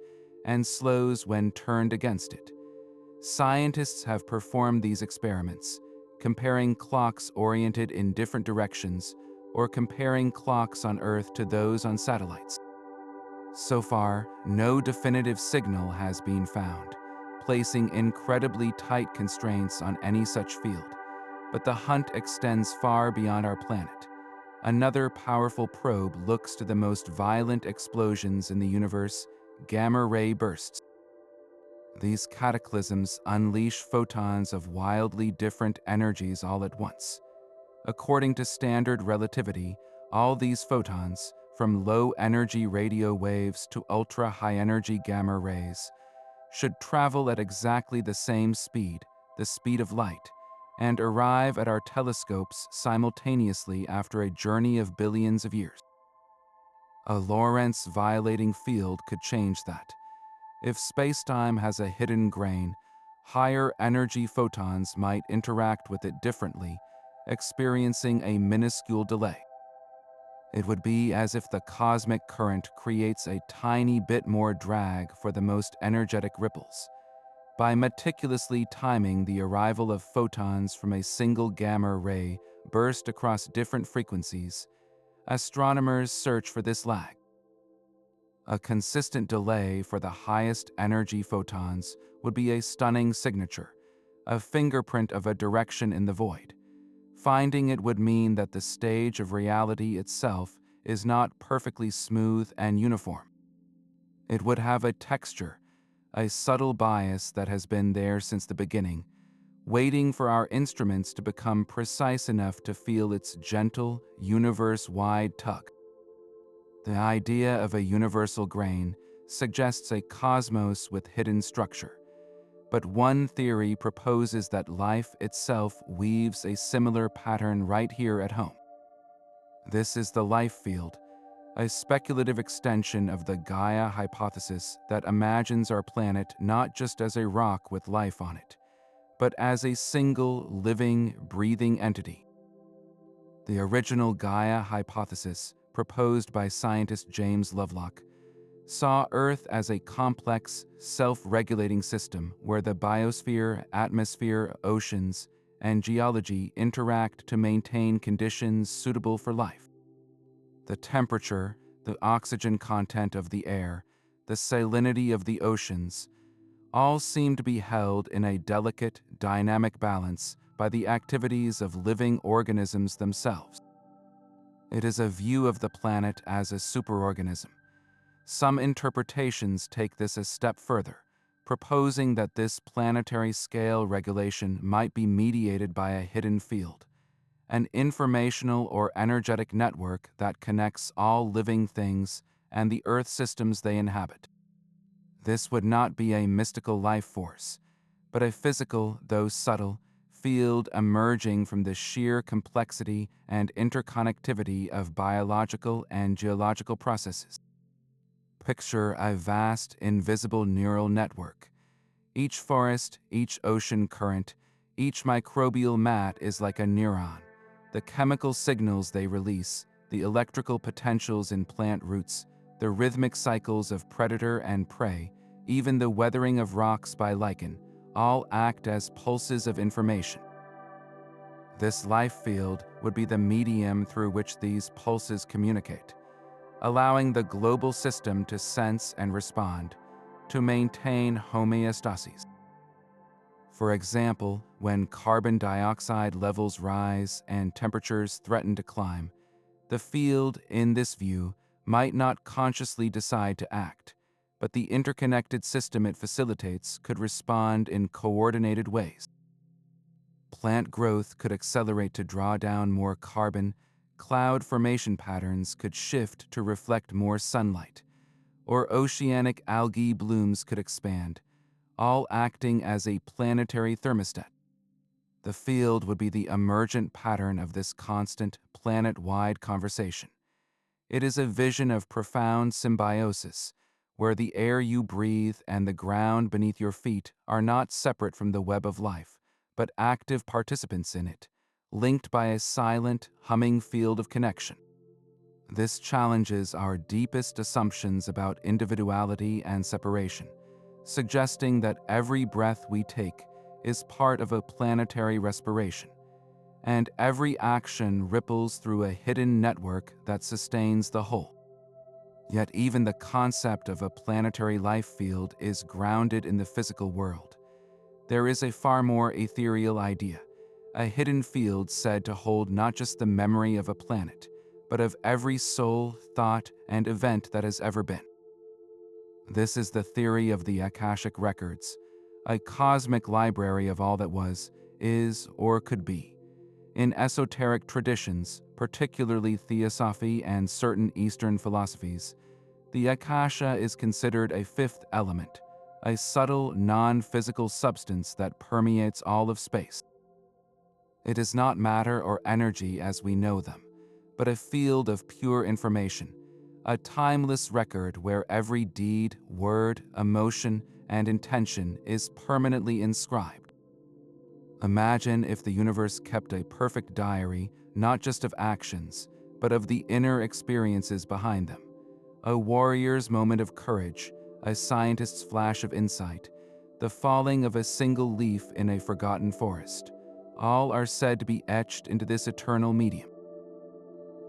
and slows when turned against it. Scientists have performed these experiments, comparing clocks oriented in different directions or comparing clocks on Earth to those on satellites. So far, no definitive signal has been found, placing incredibly tight constraints on any such field. But the hunt extends far beyond our planet. Another powerful probe looks to the most violent explosions in the universe, gamma-ray bursts. These cataclysms unleash photons of wildly different energies all at once. According to standard relativity, all these photons, from low-energy radio waves to ultra-high-energy gamma rays, should travel at exactly the same speed, the speed of light, and arrive at our telescopes simultaneously after a journey of billions of years. A Lorentz violating field could change that. If spacetime has a hidden grain, higher energy photons might interact with it differently, experiencing a minuscule delay. It would be as if the cosmic current creates a tiny bit more drag for the most energetic ripples. By meticulously timing the arrival of photons from a single gamma ray burst across different frequencies, astronomers search for this lag. A consistent delay for the highest energy photons would be a stunning signature, a fingerprint of a direction in the void. Finding it would mean that the stage of reality itself is not perfectly smooth and uniform. It would have a texture, a subtle bias that has been there since the beginning, waiting for our instruments to become precise enough to feel its gentle, universe-wide tug. The idea of a universal grain suggests a cosmos with hidden structure, but one theory proposes that life itself weaves a similar pattern right here at home. This is the life field, a speculative extension of the Gaia hypothesis that imagines our planet not just as a rock with life on it, but as a single, living, breathing entity. The original Gaia hypothesis, proposed by scientist James Lovelock, saw Earth as a complex, self-regulating system where the biosphere, atmosphere, oceans, and geology interact to maintain conditions suitable for life. The temperature, the oxygen content of the air, the salinity of the oceans, all seem to be held in a delicate, dynamic balance by the activities of living organisms themselves. It is a view of the planet as a superorganism. Some interpretations take this a step further, proposing that this planetary scale regulation might be mediated by a hidden field, an informational or energetic network that connects all living things and the Earth systems they inhabit. This would not be a mystical life force, but a physical, though subtle, field emerging from the sheer complexity and interconnectivity of biological and geological processes. Picture a vast, invisible neural network. Each forest, each ocean current, each microbial mat is like a neuron. The chemical signals they release, the electrical potentials in plant roots, the rhythmic cycles of predator and prey, even the weathering of rocks by lichen, all act as pulses of information. This life field would be the medium through which these pulses communicate, allowing the global system to sense and respond, to maintain homeostasis. For example, when carbon dioxide levels rise and temperatures threaten to climb, the field, in this view, might not consciously decide to act, but the interconnected system it facilitates could respond in coordinated ways. Plant growth could accelerate to draw down more carbon, cloud formation patterns could shift to reflect more sunlight, or oceanic algae blooms could expand, all acting as a planetary thermostat. The field would be the emergent pattern of this constant, planet-wide conversation. It is a vision of profound symbiosis, where the air you breathe and the ground beneath your feet are not separate from the web of life, but active participants in it, linked by a silent, humming field of connection. This challenges our deepest assumptions about individuality and separation, suggesting that every breath we take is part of a planetary respiration, and every action ripples through a hidden network that sustains the whole. Yet even the concept of a planetary life field is grounded in the physical world. There is a far more ethereal idea, a hidden field said to hold not just the memory of a planet, but of every soul, thought, and event that has ever been. This is the theory of the Akashic Records, a cosmic library of all that was, is, or could be. In esoteric traditions, particularly theosophy and certain Eastern philosophies, the Akasha is considered a fifth element, a subtle, non-physical substance that permeates all of space. It is not matter or energy as we know them, but a field of pure information, a timeless record where every deed, word, emotion, and intention is permanently inscribed. Imagine if the universe kept a perfect diary, not just of actions, but of the inner experiences behind them. A warrior's moment of courage, a scientist's flash of insight, the falling of a single leaf in a forgotten forest. All are said to be etched into this eternal medium.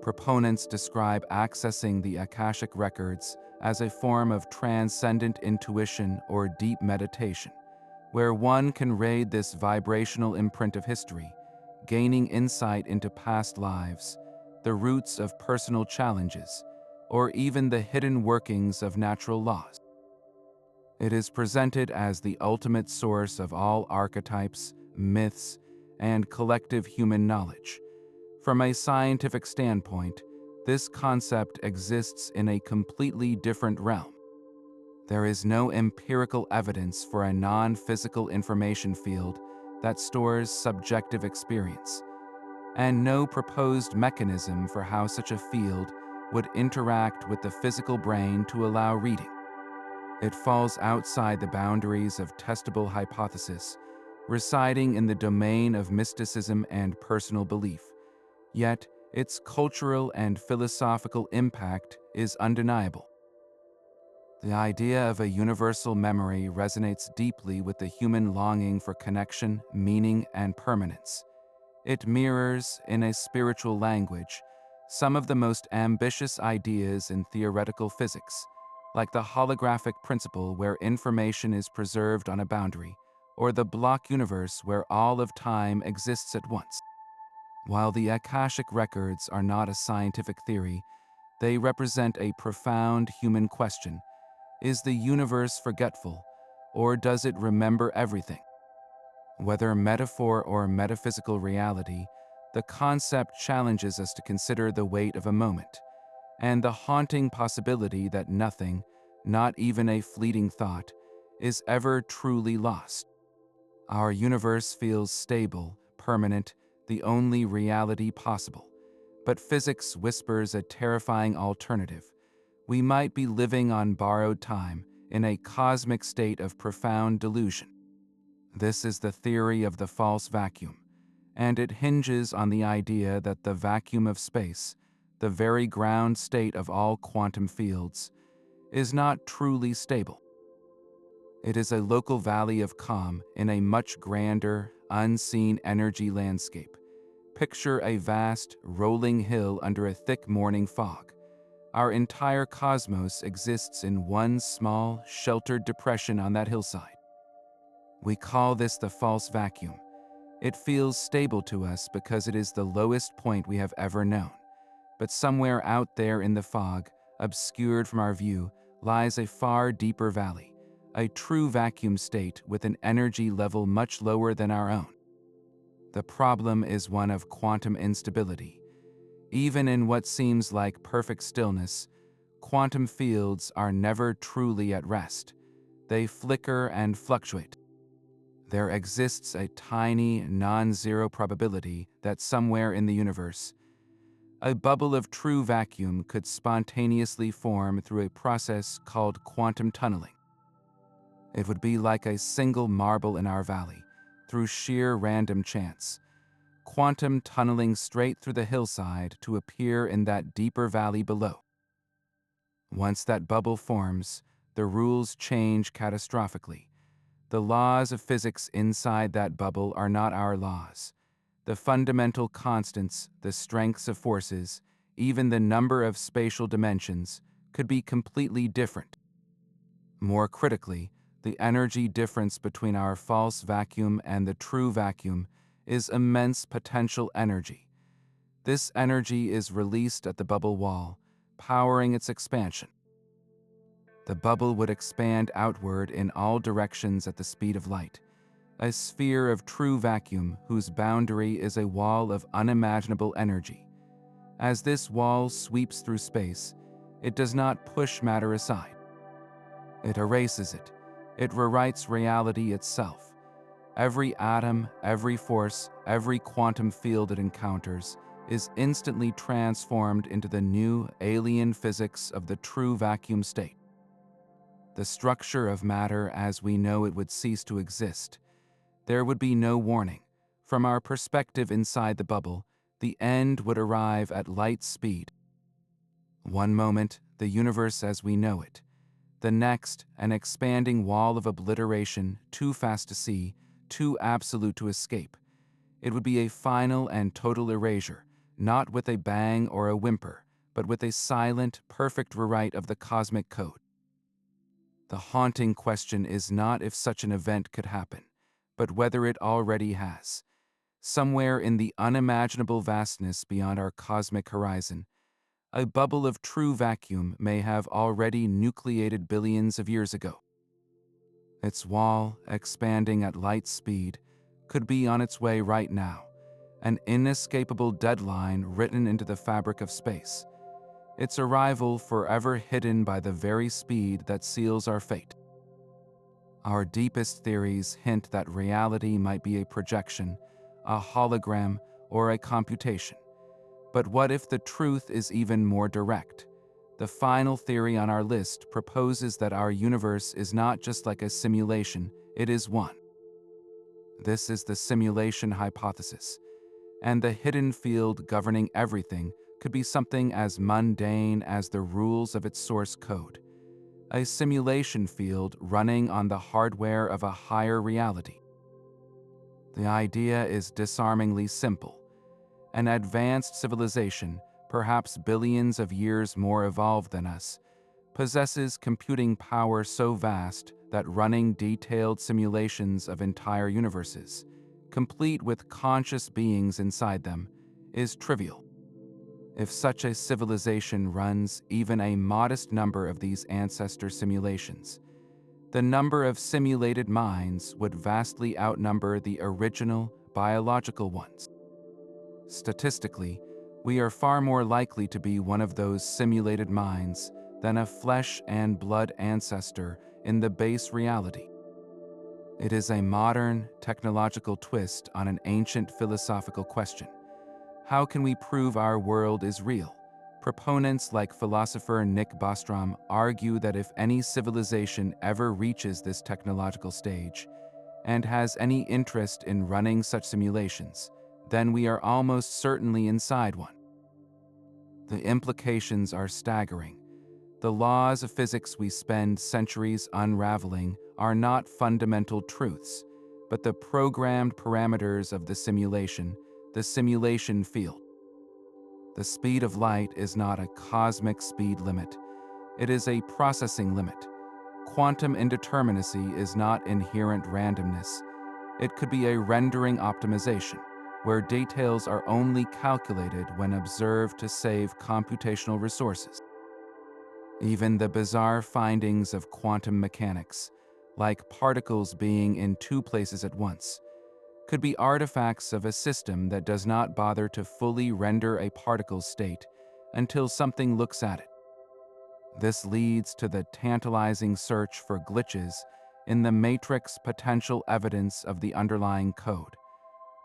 Proponents describe accessing the Akashic Records as a form of transcendent intuition or deep meditation, where one can raid this vibrational imprint of history, gaining insight into past lives, the roots of personal challenges, or even the hidden workings of natural laws. It is presented as the ultimate source of all archetypes, myths, and collective human knowledge. From a scientific standpoint, this concept exists in a completely different realm. There is no empirical evidence for a non-physical information field that stores subjective experience, and no proposed mechanism for how such a field would interact with the physical brain to allow reading. It falls outside the boundaries of testable hypothesis, residing in the domain of mysticism and personal belief. Yet, its cultural and philosophical impact is undeniable. The idea of a universal memory resonates deeply with the human longing for connection, meaning, and permanence. It mirrors, in a spiritual language, some of the most ambitious ideas in theoretical physics, like the holographic principle where information is preserved on a boundary, or the block universe where all of time exists at once. While the Akashic Records are not a scientific theory, they represent a profound human question. Is the universe forgetful, or does it remember everything? Whether metaphor or metaphysical reality, the concept challenges us to consider the weight of a moment, and the haunting possibility that nothing, not even a fleeting thought, is ever truly lost. Our universe feels stable, permanent, the only reality possible. But physics whispers a terrifying alternative, We might be living on borrowed time in a cosmic state of profound delusion. This is the theory of the false vacuum, and it hinges on the idea that the vacuum of space, the very ground state of all quantum fields, is not truly stable. It is a local valley of calm in a much grander, unseen energy landscape. Picture a vast, rolling hill under a thick morning fog. Our entire cosmos exists in one small, sheltered depression on that hillside. We call this the false vacuum. It feels stable to us because it is the lowest point we have ever known. But somewhere out there in the fog, obscured from our view, lies a far deeper valley, a true vacuum state with an energy level much lower than our own. The problem is one of quantum instability. Even in what seems like perfect stillness, quantum fields are never truly at rest. They flicker and fluctuate. There exists a tiny, non-zero probability that somewhere in the universe, a bubble of true vacuum could spontaneously form through a process called quantum tunneling. It would be like a single marble in our valley, through sheer random chance, quantum tunneling straight through the hillside to appear in that deeper valley below. Once that bubble forms, the rules change catastrophically. The laws of physics inside that bubble are not our laws. The fundamental constants, the strengths of forces, even the number of spatial dimensions, could be completely different. More critically, the energy difference between our false vacuum and the true vacuum is immense potential energy. This energy is released at the bubble wall, powering its expansion. The bubble would expand outward in all directions at the speed of light, a sphere of true vacuum whose boundary is a wall of unimaginable energy. As this wall sweeps through space, it does not push matter aside. It erases it. It rewrites reality itself. Every atom, every force, every quantum field it encounters is instantly transformed into the new alien physics of the true vacuum state. The structure of matter as we know it would cease to exist. There would be no warning. From our perspective inside the bubble, the end would arrive at light speed. One moment, the universe as we know it. The next, an expanding wall of obliteration, too fast to see, too absolute to escape. It would be a final and total erasure, not with a bang or a whimper, but with a silent, perfect rewrite of the cosmic code. The haunting question is not if such an event could happen, but whether it already has. Somewhere in the unimaginable vastness beyond our cosmic horizon, a bubble of true vacuum may have already nucleated billions of years ago. Its wall, expanding at light speed, could be on its way right now, an inescapable deadline written into the fabric of space. Its arrival forever hidden by the very speed that seals our fate. Our deepest theories hint that reality might be a projection, a hologram, or a computation. But what if the truth is even more direct? The final theory on our list proposes that our universe is not just like a simulation, it is one. This is the simulation hypothesis, and the hidden field governing everything could be something as mundane as the rules of its source code, a simulation field running on the hardware of a higher reality. The idea is disarmingly simple. An advanced civilization, perhaps billions of years more evolved than us, possesses computing power so vast that running detailed simulations of entire universes, complete with conscious beings inside them, is trivial. If such a civilization runs even a modest number of these ancestor simulations, the number of simulated minds would vastly outnumber the original biological ones. Statistically, we are far more likely to be one of those simulated minds than a flesh and blood ancestor in the base reality. It is a modern, technological twist on an ancient philosophical question. How can we prove our world is real? Proponents like philosopher Nick Bostrom argue that if any civilization ever reaches this technological stage and has any interest in running such simulations, then we are almost certainly inside one. The implications are staggering. The laws of physics we spend centuries unraveling are not fundamental truths, but the programmed parameters of the simulation field. The speed of light is not a cosmic speed limit. It is a processing limit. Quantum indeterminacy is not inherent randomness. It could be a rendering optimization, where details are only calculated when observed to save computational resources. Even the bizarre findings of quantum mechanics, like particles being in two places at once, could be artifacts of a system that does not bother to fully render a particle's state until something looks at it. This leads to the tantalizing search for glitches in the matrix potential evidence of the underlying code.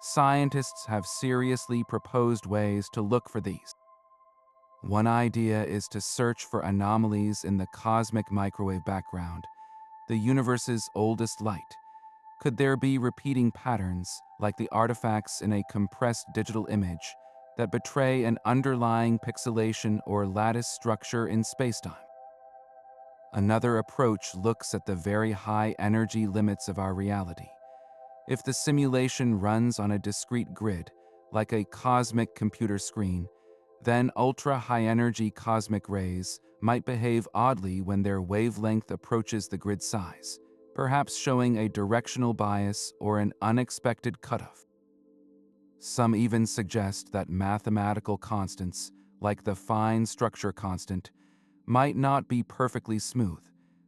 Scientists have seriously proposed ways to look for these. One idea is to search for anomalies in the cosmic microwave background, the universe's oldest light. Could there be repeating patterns, like the artifacts in a compressed digital image, that betray an underlying pixelation or lattice structure in spacetime? Another approach looks at the very high energy limits of our reality. If the simulation runs on a discrete grid, like a cosmic computer screen, then ultra-high-energy cosmic rays might behave oddly when their wavelength approaches the grid size, perhaps showing a directional bias or an unexpected cutoff. Some even suggest that mathematical constants, like the fine structure constant, might not be perfectly smooth,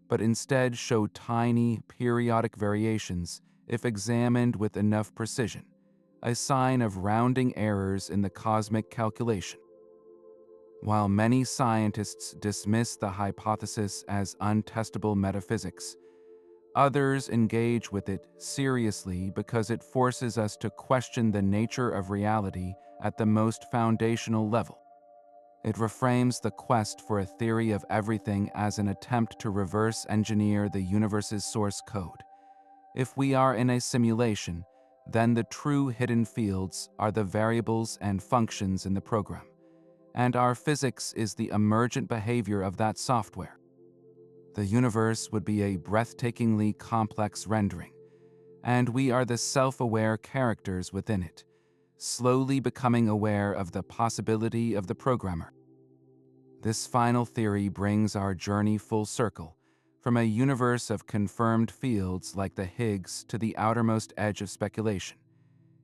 but instead show tiny, periodic variations if examined with enough precision, a sign of rounding errors in the cosmic calculation. While many scientists dismiss the hypothesis as untestable metaphysics, others engage with it seriously because it forces us to question the nature of reality at the most foundational level. It reframes the quest for a theory of everything as an attempt to reverse engineer the universe's source code. If we are in a simulation, then the true hidden fields are the variables and functions in the program, and our physics is the emergent behavior of that software. The universe would be a breathtakingly complex rendering, and we are the self-aware characters within it, slowly becoming aware of the possibility of the programmer. This final theory brings our journey full circle, from a universe of confirmed fields like the Higgs to the outermost edge of speculation.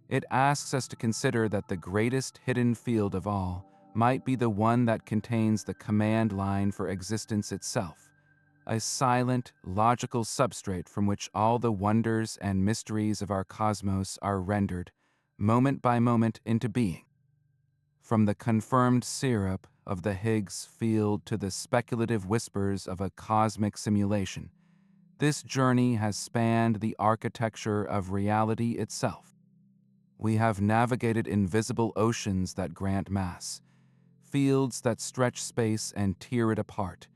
It asks us to consider that the greatest hidden field of all might be the one that contains the command line for existence itself, a silent, logical substrate from which all the wonders and mysteries of our cosmos are rendered, moment by moment, into being. From the confirmed syrup of the Higgs field to the speculative whispers of a cosmic simulation, this journey has spanned the architecture of reality itself. We have navigated invisible oceans that grant mass, fields that stretch space and tear it apart,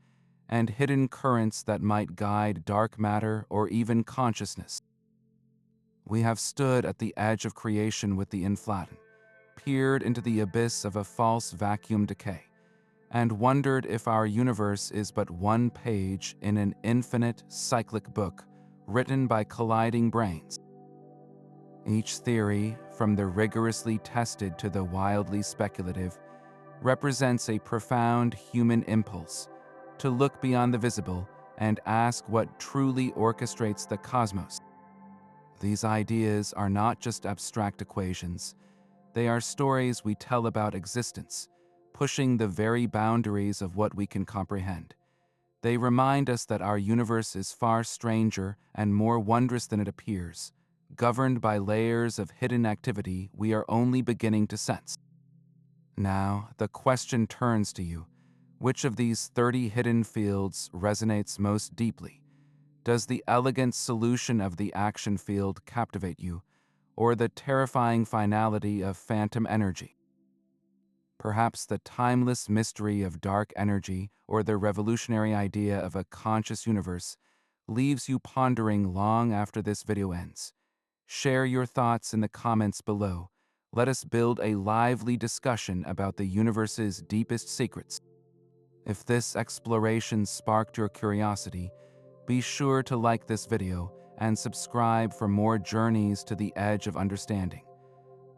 and hidden currents that might guide dark matter or even consciousness. We have stood at the edge of creation with the inflaton, peered into the abyss of a false vacuum decay, and wondered if our universe is but one page in an infinite, cyclic book written by colliding brains. Each theory, from the rigorously tested to the wildly speculative, represents a profound human impulse to look beyond the visible and ask what truly orchestrates the cosmos. These ideas are not just abstract equations. They are stories we tell about existence, pushing the very boundaries of what we can comprehend. They remind us that our universe is far stranger and more wondrous than it appears, governed by layers of hidden activity we are only beginning to sense. Now, the question turns to you. Which of these 30 hidden fields resonates most deeply? Does the elegant solution of the action field captivate you, or the terrifying finality of phantom energy? Perhaps the timeless mystery of dark energy or the revolutionary idea of a conscious universe leaves you pondering long after this video ends. Share your thoughts in the comments below. Let us build a lively discussion about the universe's deepest secrets. If this exploration sparked your curiosity, be sure to like this video and subscribe for more journeys to the edge of understanding.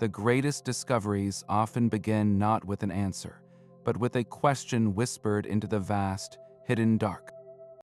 The greatest discoveries often begin not with an answer, but with a question whispered into the vast, hidden dark.